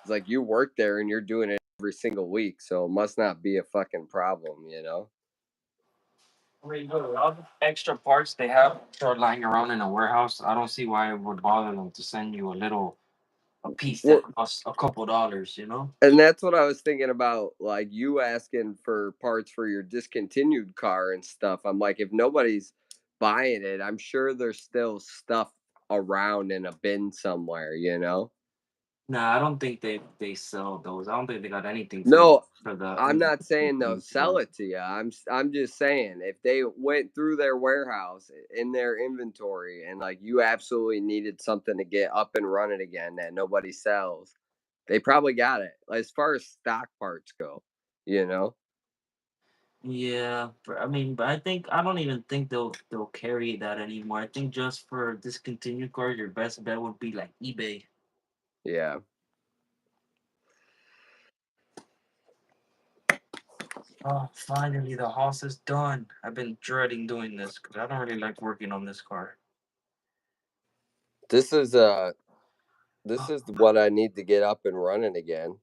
It's like you work there and you're doing it every single week, so it must not be a fucking problem, you know? All the extra parts they have are lying around in a warehouse. I don't see why it would bother them to send you a piece that costs a couple dollars, you know? And that's what I was thinking about, like you asking for parts for your discontinued car and stuff. I'm like, if nobody's buying it, I'm sure there's still stuff around in a bin somewhere, you know? Nah, I don't think they sell those. I don't think they got anything No, for the I'm not saying they'll sell store. it to you. I'm just saying if they went through their warehouse in their inventory and like you absolutely needed something to get up and running again that nobody sells, they probably got it. As far as stock parts go, you know? Yeah, I mean, but I don't even think they'll carry that anymore. I think just for discontinued cars, your best bet would be like eBay. Yeah. Oh, finally, the house is done. I've been dreading doing this because I don't really like working on this car. This is what I need to get up and running again.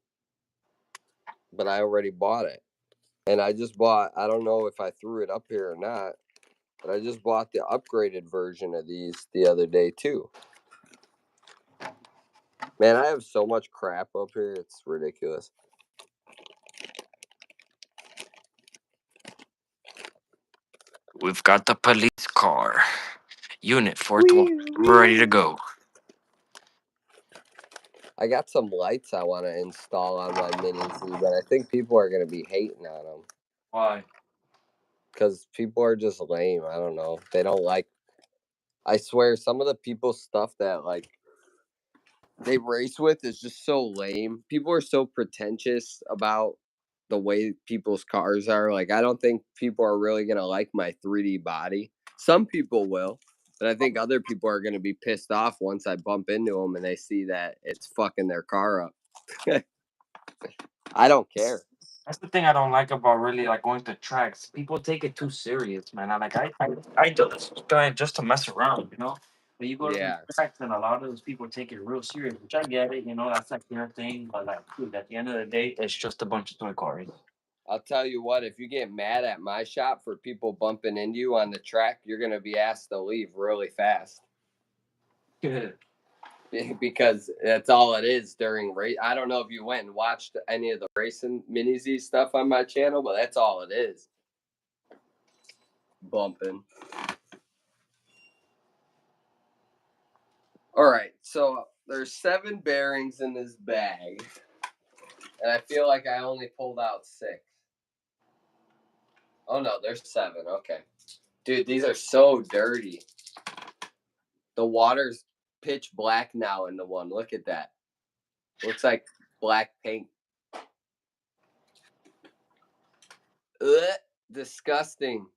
But I already bought it. And I just bought, I don't know if I threw it up here or not, but I just bought the upgraded version of these the other day too. Man, I have so much crap up here, it's ridiculous. We've got the police car. Unit 412 ready to go. I got some lights I want to install on my Mini Z, but I think people are going to be hating on them. Why? Because people are just lame. I don't know. They don't like, I swear, some of the people's stuff that like they race with is just so lame. People are so pretentious about the way people's cars are. Like, I don't think people are really going to like my 3D body. Some people will, but I think other people are going to be pissed off once I bump into them and they see that it's fucking their car up. I don't care. That's the thing I don't like about really like going to tracks. People take it too serious, man. I do this guy just to mess around, you know. But you go to Yeah. the tracks and a lot of those people take it real serious, which I get it, you know. That's like their thing, but like, dude, at the end of the day, it's just a bunch of toy cars. I'll tell you what, if you get mad at my shop for people bumping into you on the track, you're going to be asked to leave really fast. Because that's all it is during race. I don't know if you went and watched any of the racing Mini Z stuff on my channel, but that's all it is. Bumping. All right, so there's 7 bearings in this bag, and I feel like I only pulled out 6. Oh no, there's 7. Okay, dude, these are so dirty. The water's pitch black now in the one. Look at that. Looks like black paint. Ugh, disgusting.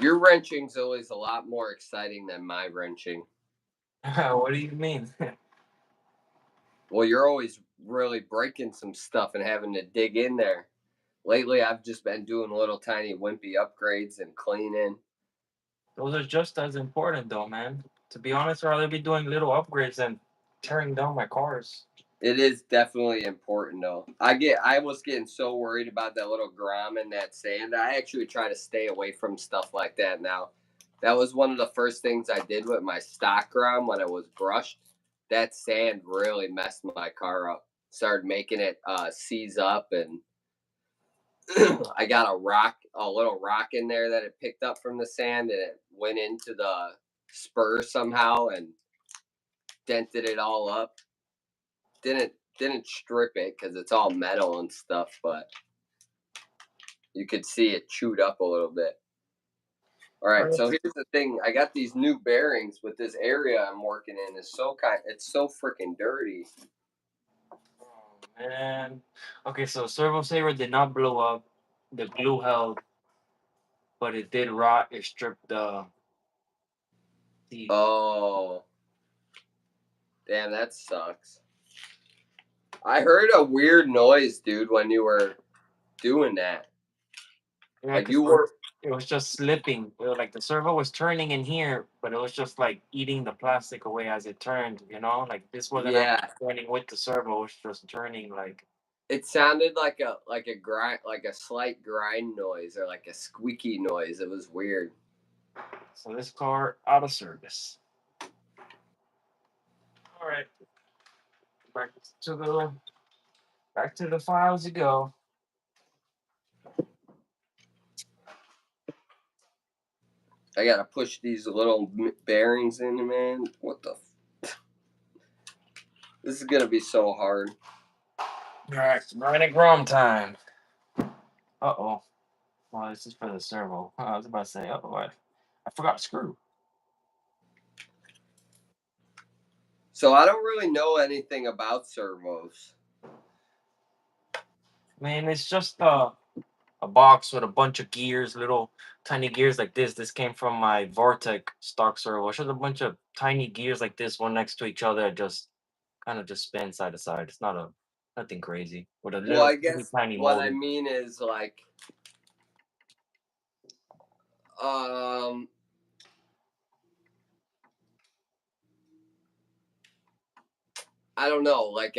Your wrenching's always a lot more exciting than my wrenching. What do you mean? Well, you're always really breaking some stuff and having to dig in there. Lately, I've just been doing little tiny wimpy upgrades and cleaning. Those are just as important, though, man. To be honest, I'd rather be doing little upgrades than tearing down my cars. It is definitely important, though. I was getting so worried about that little grom and that sand. I actually try to stay away from stuff like that now. That was one of the first things I did with my stock grom when it was brushed. That sand really messed my car up. Started making it seize up, and I got a little rock in there that it picked up from the sand, and it went into the spur somehow and dented it all up. Didn't strip it because it's all metal and stuff, but you could see it chewed up a little bit. All right, so here's the thing: I got these new bearings, but this area I'm working in is it's so freaking dirty. Oh, man. Okay, so servo saver did not blow up. The glue held, but it did rot. It stripped the Oh, damn, that sucks. I heard a weird noise, dude, when you were doing that. Yeah, Like because you were. it was just slipping. It was like the servo was turning in here, but it was just like eating the plastic away as it turned. You know, like this wasn't Yeah. actually turning with the servo; it was just turning like. It sounded like a grind, like a slight grind noise or like a squeaky noise. It was weird. So this car out of service. All right, back to the back to the files you go. I gotta push these little bearings in, man. What the? This is gonna be so hard. All right, running Grom time. Uh-oh. Well, this is for the servo. I was about to say, oh, I forgot a screw. So I don't really know anything about servos. Man, it's just a box with a bunch of gears, little tiny gears like this. This came from my Vortec stock servo. It's just a bunch of tiny gears like this, one next to each other, that just kind of just spin side to side. It's nothing crazy. With a Well, little I teeny guess tiny what I motor. mean is like, um, I don't know. Like,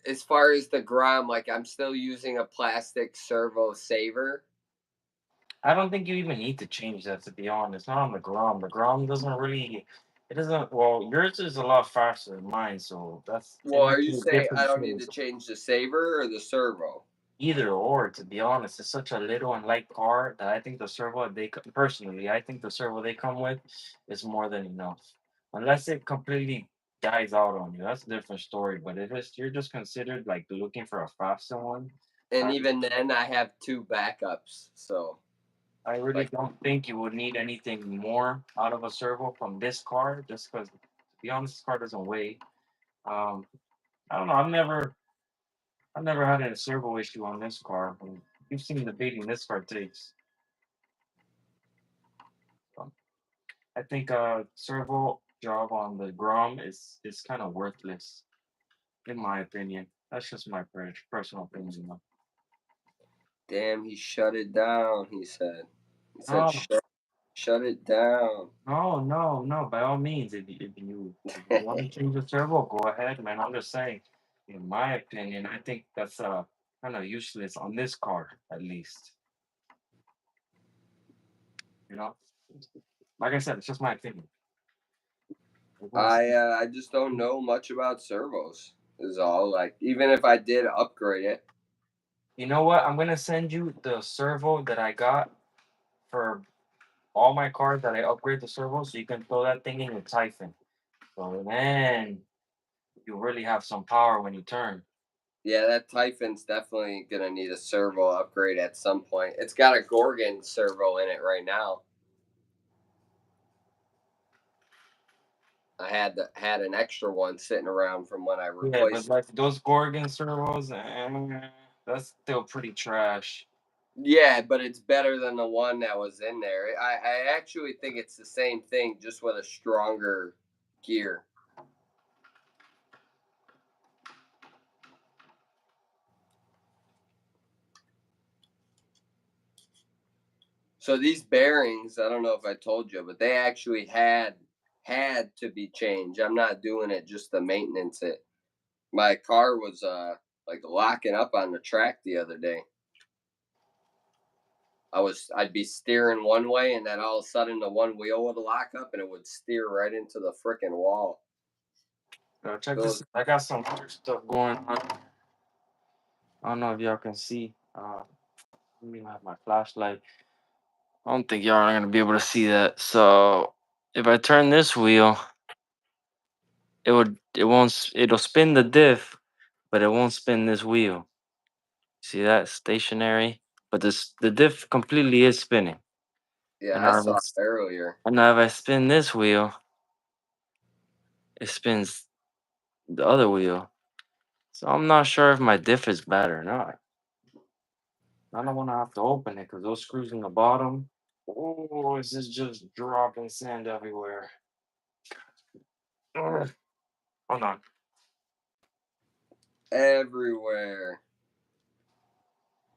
as far as the Grom, like I'm still using a plastic servo saver. I don't think you even need to change that, to be honest. Not on the Grom. The Grom doesn't really. It doesn't. Well, yours is a lot faster than mine, so it Well, are makes you a saying I difference. don't need to change the saver or the servo? Either or, to be honest. It's such a little and light car that I think the servo personally, I think the servo they come with is more than enough. Unless it completely dies out on you, that's a different story. But if you're just considered like looking for a faster one, And I even then, I have two backups. So, I really like, don't think you would need anything more out of a servo from this car, just because, to be honest, this car doesn't weigh. Um, I don't know. I've never had a servo issue on this car. You've seen the beating this car takes. So I think servo job on the Grom is kind of worthless, in my opinion. That's just my personal opinion. Though. damn, he shut it down. He said. He said, No, shut it down. no. By all means, if you want to change the servo, go ahead, man. I'm just saying, in my opinion, I think that's kind of useless on this car, at least. You know, like I said, it's just my opinion. I just don't know much about servos. Is all. Like, even if I did upgrade it, You know what? I'm gonna send you the servo that I got for all my cars that I upgrade the servo, so you can throw that thing in your Typhon. So man, you really have some power when you turn. yeah, that Typhon's definitely gonna need a servo upgrade at some point. It's got a Gorgon servo in it right now. I had an extra one sitting around from when I Yeah, but replaced. like those Gorgon servos, that's still pretty trash. Yeah, but it's better than the one that was in there. I actually think it's the same thing, just with a stronger gear. So these bearings, I don't know if I told you, but they actually had to be changed. I'm not doing it just to maintenance it. My car was like locking up on the track the other day. I'd be steering one way and then all of a sudden the one wheel would lock up and it would steer right into the freaking wall. Check So this. I got some other stuff going on. I don't know if y'all can see. Let me have my flashlight. I don't think y'all are gonna be able to see that. So if I turn this wheel, it'll spin the diff, but it won't spin this wheel. See that stationary? But the diff completely is spinning. yeah, And I now if saw it earlier. I spin this wheel, it spins the other wheel. So I'm not sure if my diff is bad or not. I don't want to have to open it because those screws in the bottom. Oh, this is just dropping sand everywhere. Ugh. Hold on. everywhere.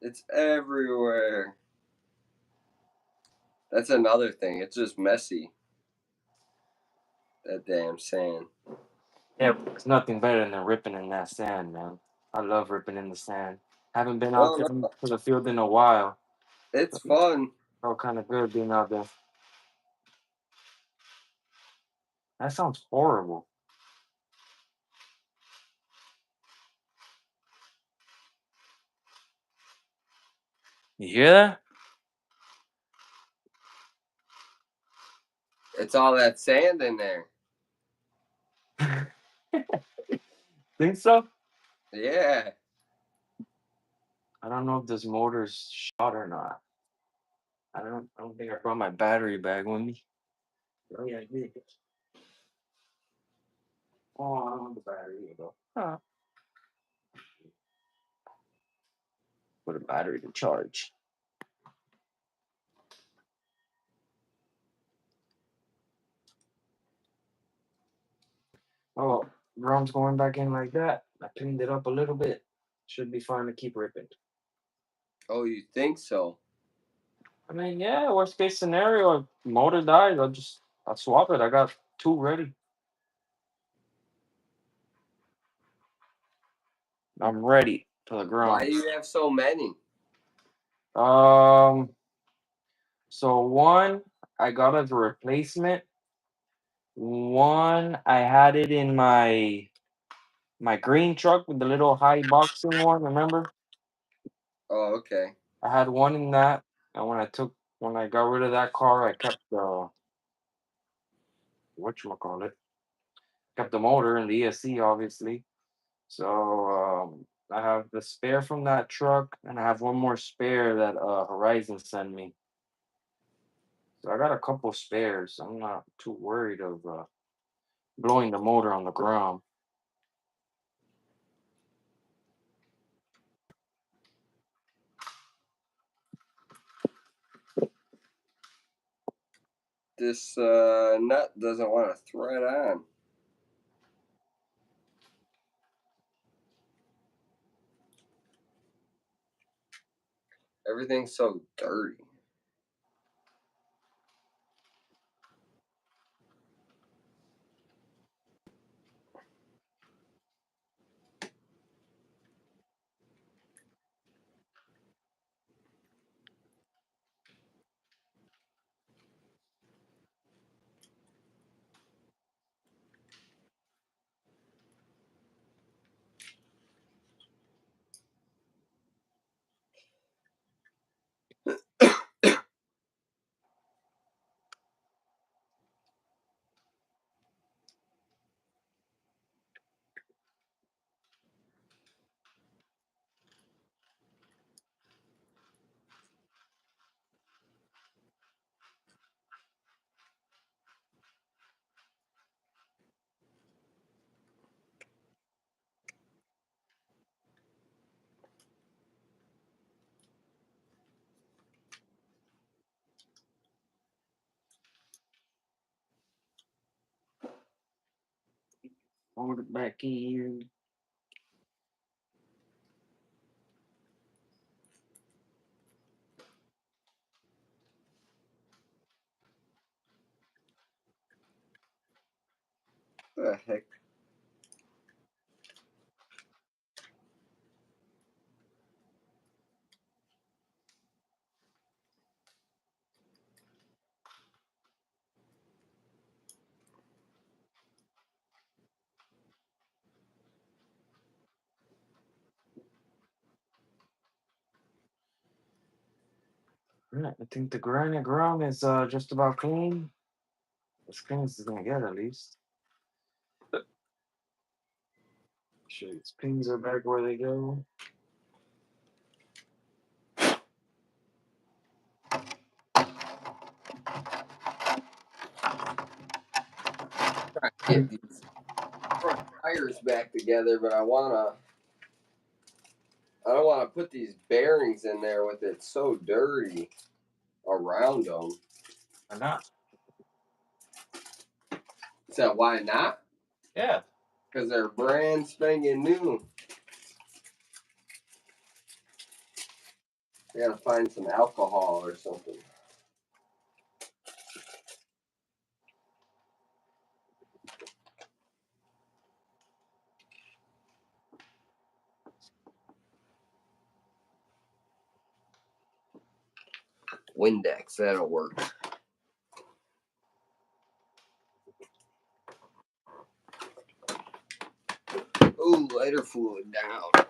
It's everywhere. That's another thing. It's just messy. That damn sand. Yeah, it's nothing better than ripping in that sand, man. I love ripping in the sand. Haven't been out No, there no, to the field in a while. it's fun. Felt kind of good being out there. That sounds horrible. You hear that? It's all that sand in there. Think so? Yeah. I don't know if this motor's shot or not. I don't think I brought my battery bag with me. Oh yeah, I did. Oh, I don't have the battery. Here you go. Huh. Put a battery to charge. Oh, drum's going back in like that. I cleaned it up a little bit. Should be fine to keep ripping. Oh, you think so? I mean, yeah, worst case scenario, if motor dies, I'll swap it. I got two ready. I'm ready for the Why ground. do you have so many? Um, so one I got as a replacement. One I had it in my green truck with the little high boxing one. Remember? Oh, okay. I had one in that, and when I got rid of that car, I kept the whatchamacallit, kept the motor and the ESC, obviously. So I have the spare from that truck, and I have one more spare that Horizon sent me. So I got a couple spares. I'm not too worried of blowing the motor on the ground. This nut doesn't want to thread on. Everything's so dirty. Hold it back in. What the heck? Yeah, I think the granite ground is just about clean. As clean as it's gonna get, at least. Sure, its pins are back where they go. Get these front tires back together, but I don't wanna put these bearings in there with it so dirty around them. Or not? So why not? Yeah. Because they're brand spanking new. I gotta find some alcohol or something. Windex, that'll work. Ooh, lighter fluid down.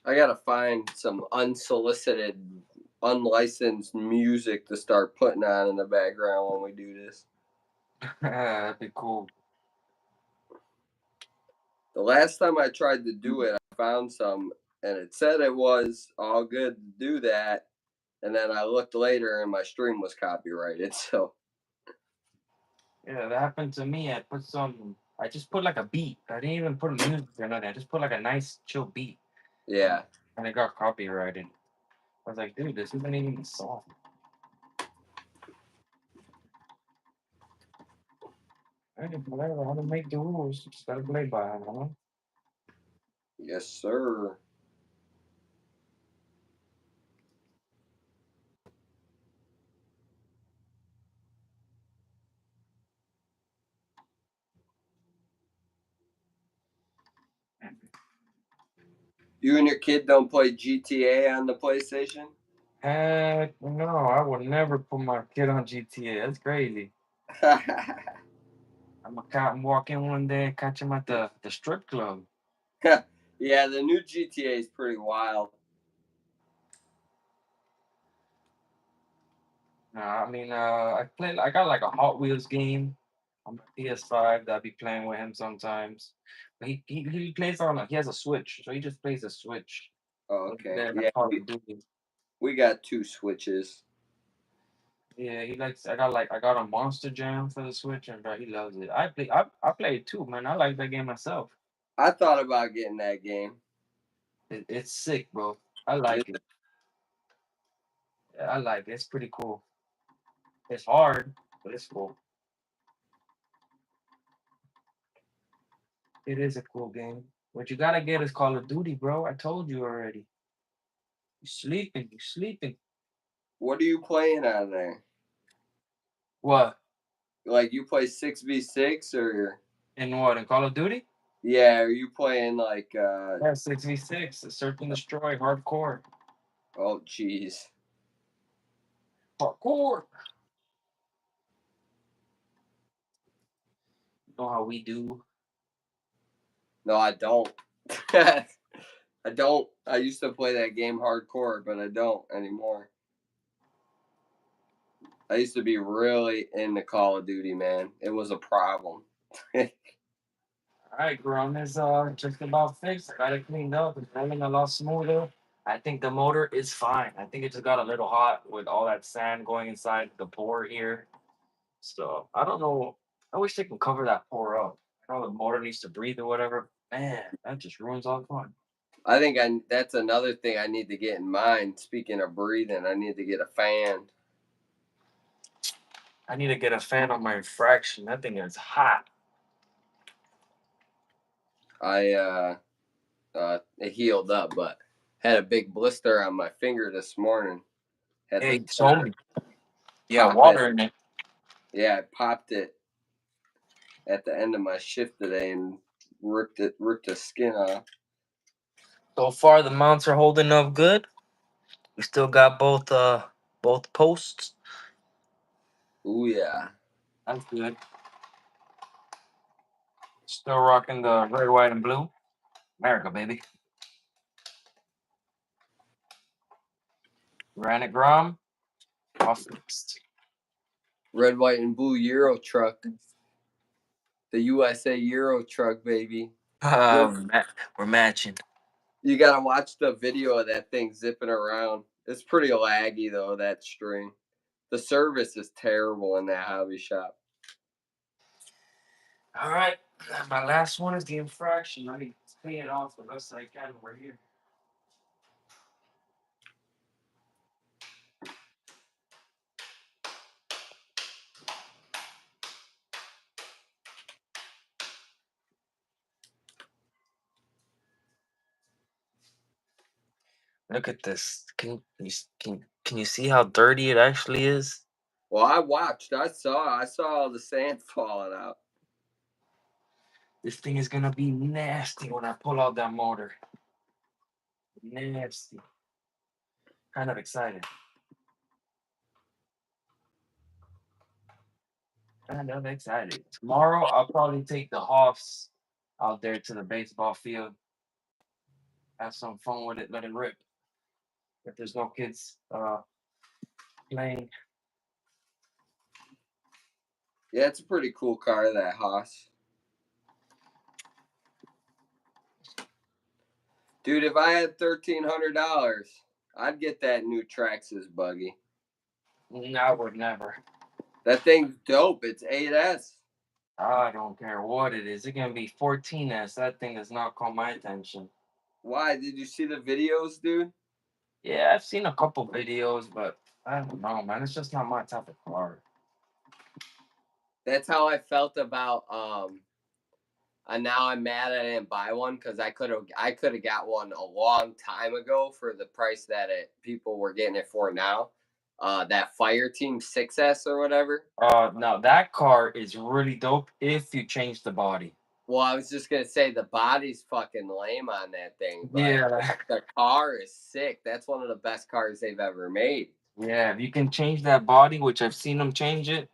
I gotta find some unsolicited, unlicensed music to start putting on in the background when we do this. That'd be cool. The last time I tried to do it, I found some, and it said it was all good to do that. And then I looked later, and my stream was copyrighted. So Yeah, that happened to me. I just put like a beat. I didn't even put music or nothing. I just put like a nice chill beat. yeah, And it got copyrighted. I was like, dude, this isn't even a song. I didn't know how to make the rules. Just gotta play by them, huh? yes, sir. You and your kid don't play GTA on the PlayStation? Heck no, I would never put my kid on GTA. That's crazy. I'm gonna walk in one day and catch him at the strip club. Yeah, the new GTA is pretty wild. I mean, I got like a Hot Wheels game on my PS5 that I be playing with him sometimes. But he plays on, he has a Switch, so he just plays a Switch. Oh, okay. Then Yeah, Call of Duty. we got 2 Switches. Yeah, he likes. I got a Monster Jam for the Switch, and bro, he loves it. I play it too, man. I like that game myself. I thought about getting that game. It's sick, bro. I like it. Yeah, I like it. It's pretty cool. It's hard, but it's cool. It is a cool game. What you gotta get is Call of Duty, bro. I told you already. You sleeping? You sleeping? What are you playing on there? What? Like you play 6v6 or In what? In Call of Duty? yeah, are you playing like Yeah, 6v6. Search and destroy, hardcore. oh jeez. Hardcore. You know how we do. No, I don't. I don't. I used to play that game hardcore, but I don't anymore. I used to be really into Call of Duty, man. It was a problem. Alright, Grum is just about fixed. I got it cleaned up. It's running a lot smoother. I think the motor is fine. I think it just got a little hot with all that sand going inside the pore here. So I don't know. I wish they can cover that pore up. I know the motor needs to breathe or whatever. Man, that just ruins all the fun. I think that's another thing I need to get in mind. Speaking of breathing, I need to get a fan. I need to get a fan on my infraction. That thing is hot. I it healed up, but had a big blister on my finger this morning. Had Hey, to show me. Yeah, pop it. water in it. Yeah, I popped it at the end of my shift today and ripped the skin off. So far, the mounts are holding up good. We still got both posts. Ooh yeah. That's good. Still rocking the red, white, and blue. America, baby. Granite Grom. Off fixed. Red, white, and blue Euro truck. The USA Euro truck, baby. We're matching. You gotta watch the video of that thing zipping around. It's pretty laggy though, that string. The service is terrible in that hobby shop. All right, my last one is the infraction. I need to clean it off the best I can over here. Look at this. Can you see how dirty it actually is? Well, I watched. I saw all the sand falling out. This thing is gonna be nasty when I pull out that motor. Nasty. Kind of excited. Kind of excited. Tomorrow I'll probably take the Hoffs out there to the baseball field. Have some fun with it, let it rip. If there's no kids playing. Yeah, it's a pretty cool car, that Haas. Dude, if I had $1,300, I'd get that new Traxxas buggy. I would never. That thing's dope. It's 8S. I don't care what it is. It's gonna be 14S. That thing does not call my attention. Why? Did you see the videos, dude? Yeah, I've seen a couple videos, but I don't know, man. It's just not my type of car. That's how I felt about and now I'm mad I didn't buy one because I could have got one a long time ago for the price that people were getting it for now. That Fire Team 6S or whatever. Now that car is really dope if you change the body. Well, I was just gonna say the body's fucking lame on that thing, but Yeah. the car is sick. That's one of the best cars they've ever made. Yeah, if you can change that body, which I've seen them change it,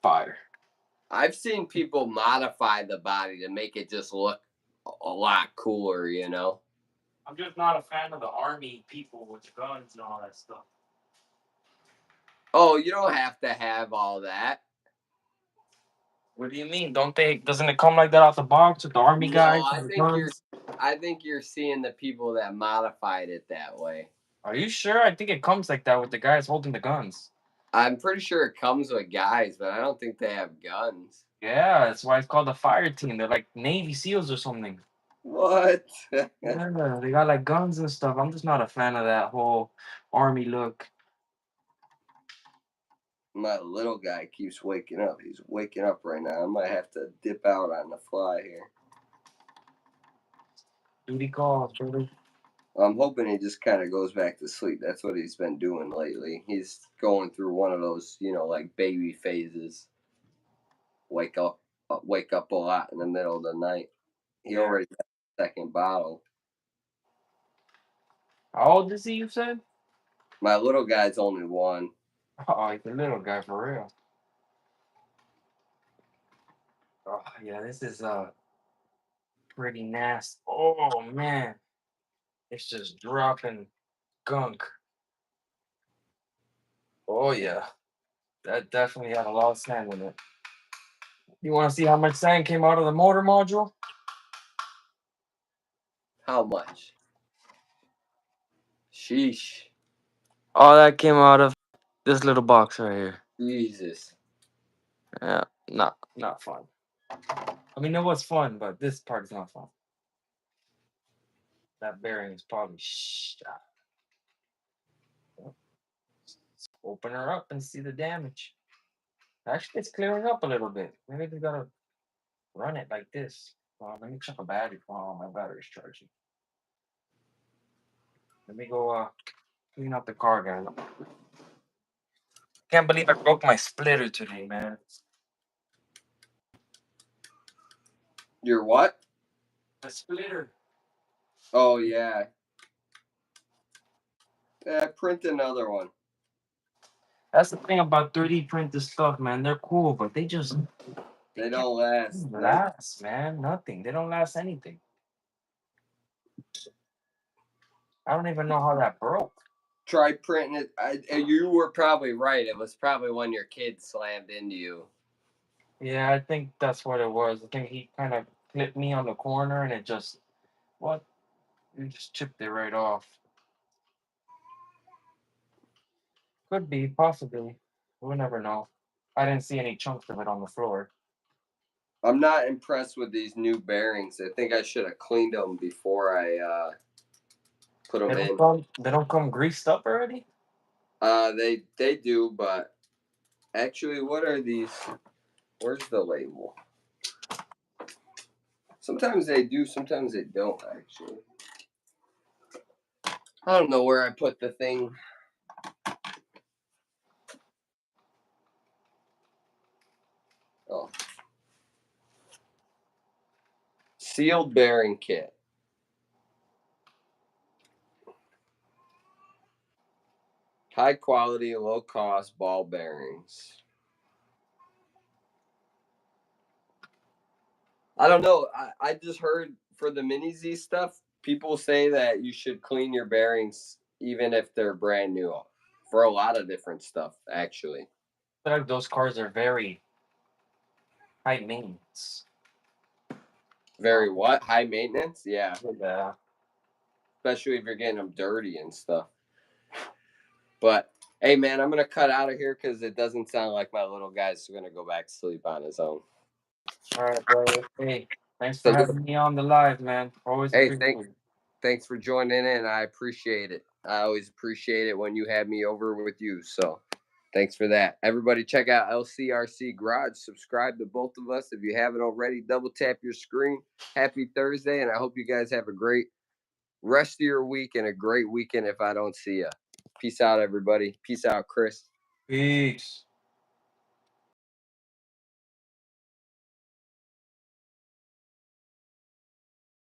fire. I've seen people modify the body to make it just look a lot cooler, you know. I'm just not a fan of the army people with guns and all that stuff. Oh, you don't have to have all that. What do you mean? Doesn't it come like that out the box with the army guys? No, And the guns? I think you're seeing the people that modified it that way. Are you sure? I think it comes like that with the guys holding the guns. I'm pretty sure it comes with guys, but I don't think they have guns. Yeah, that's why it's called the fire team. They're like Navy SEALs or something. What? Yeah, they got like guns and stuff. I'm just not a fan of that whole army look. My little guy keeps waking up. He's waking up right now. I might have to dip out on the fly here. Duty calls, brother. I'm hoping he just kind of goes back to sleep. That's what he's been doing lately. He's going through one of those, like baby phases. Wake up a lot in the middle of the night. He already got the second bottle. How old is he, you said? My little guy's only one. Oh, he's a little guy for real. Oh, yeah, this is pretty nasty. Oh, man. It's just dropping gunk. Oh, yeah. That definitely had a lot of sand in it. You want to see how much sand came out of the motor module? How much? Sheesh. All that came out of this little box right here. Jesus. Yeah, not fun. I mean, it was fun, but this part is not fun. That bearing is probably shot. Open her up and see the damage. Actually, it's clearing up a little bit. Maybe we gotta run it like this. Let me check a battery. Oh, my battery's charging. Let me go clean up the car, guys. Can't believe I broke my splitter today, man. Your what? The splitter. Oh, yeah. Print another one. That's the thing about 3D printed stuff, man. They're cool, but they don't last. Last, man. Nothing. They don't last anything. I don't even know how that broke. Try printing it. You were probably right. It was probably when your kid slammed into you. Yeah, I think that's what it was. I think he kind of clipped me on the corner and it just, what? You just chipped it right off. Could be, possibly. We'll never know. I didn't see any chunks of it on the floor. I'm not impressed with these new bearings. I think I should have cleaned them before I put them in. They don't come greased up already? They do, but actually, what are these? Where's the label? Sometimes they do, sometimes they don't, actually. I don't know where I put the thing. Oh. Sealed bearing kit. High quality, low cost ball bearings. I don't know. I just heard for the Mini Z stuff, people say that you should clean your bearings even if they're brand new for a lot of different stuff, actually. I feel like those cars are very high maintenance. Very what? High maintenance? Yeah. Yeah. Especially if you're getting them dirty and stuff. But hey, man, I'm gonna cut out of here because it doesn't sound like my little guy's gonna go back to sleep on his own. All right, brother. Hey, thanks for having me on the live, man. Always appreciate it. Thanks for joining in. I appreciate it. I always appreciate it when you have me over with you. So thanks for that. Everybody check out LCRC Garage. Subscribe to both of us. If you haven't already, double tap your screen. Happy Thursday, and I hope you guys have a great rest of your week and a great weekend if I don't see you. Peace out, everybody. Peace out, Chris. Peace.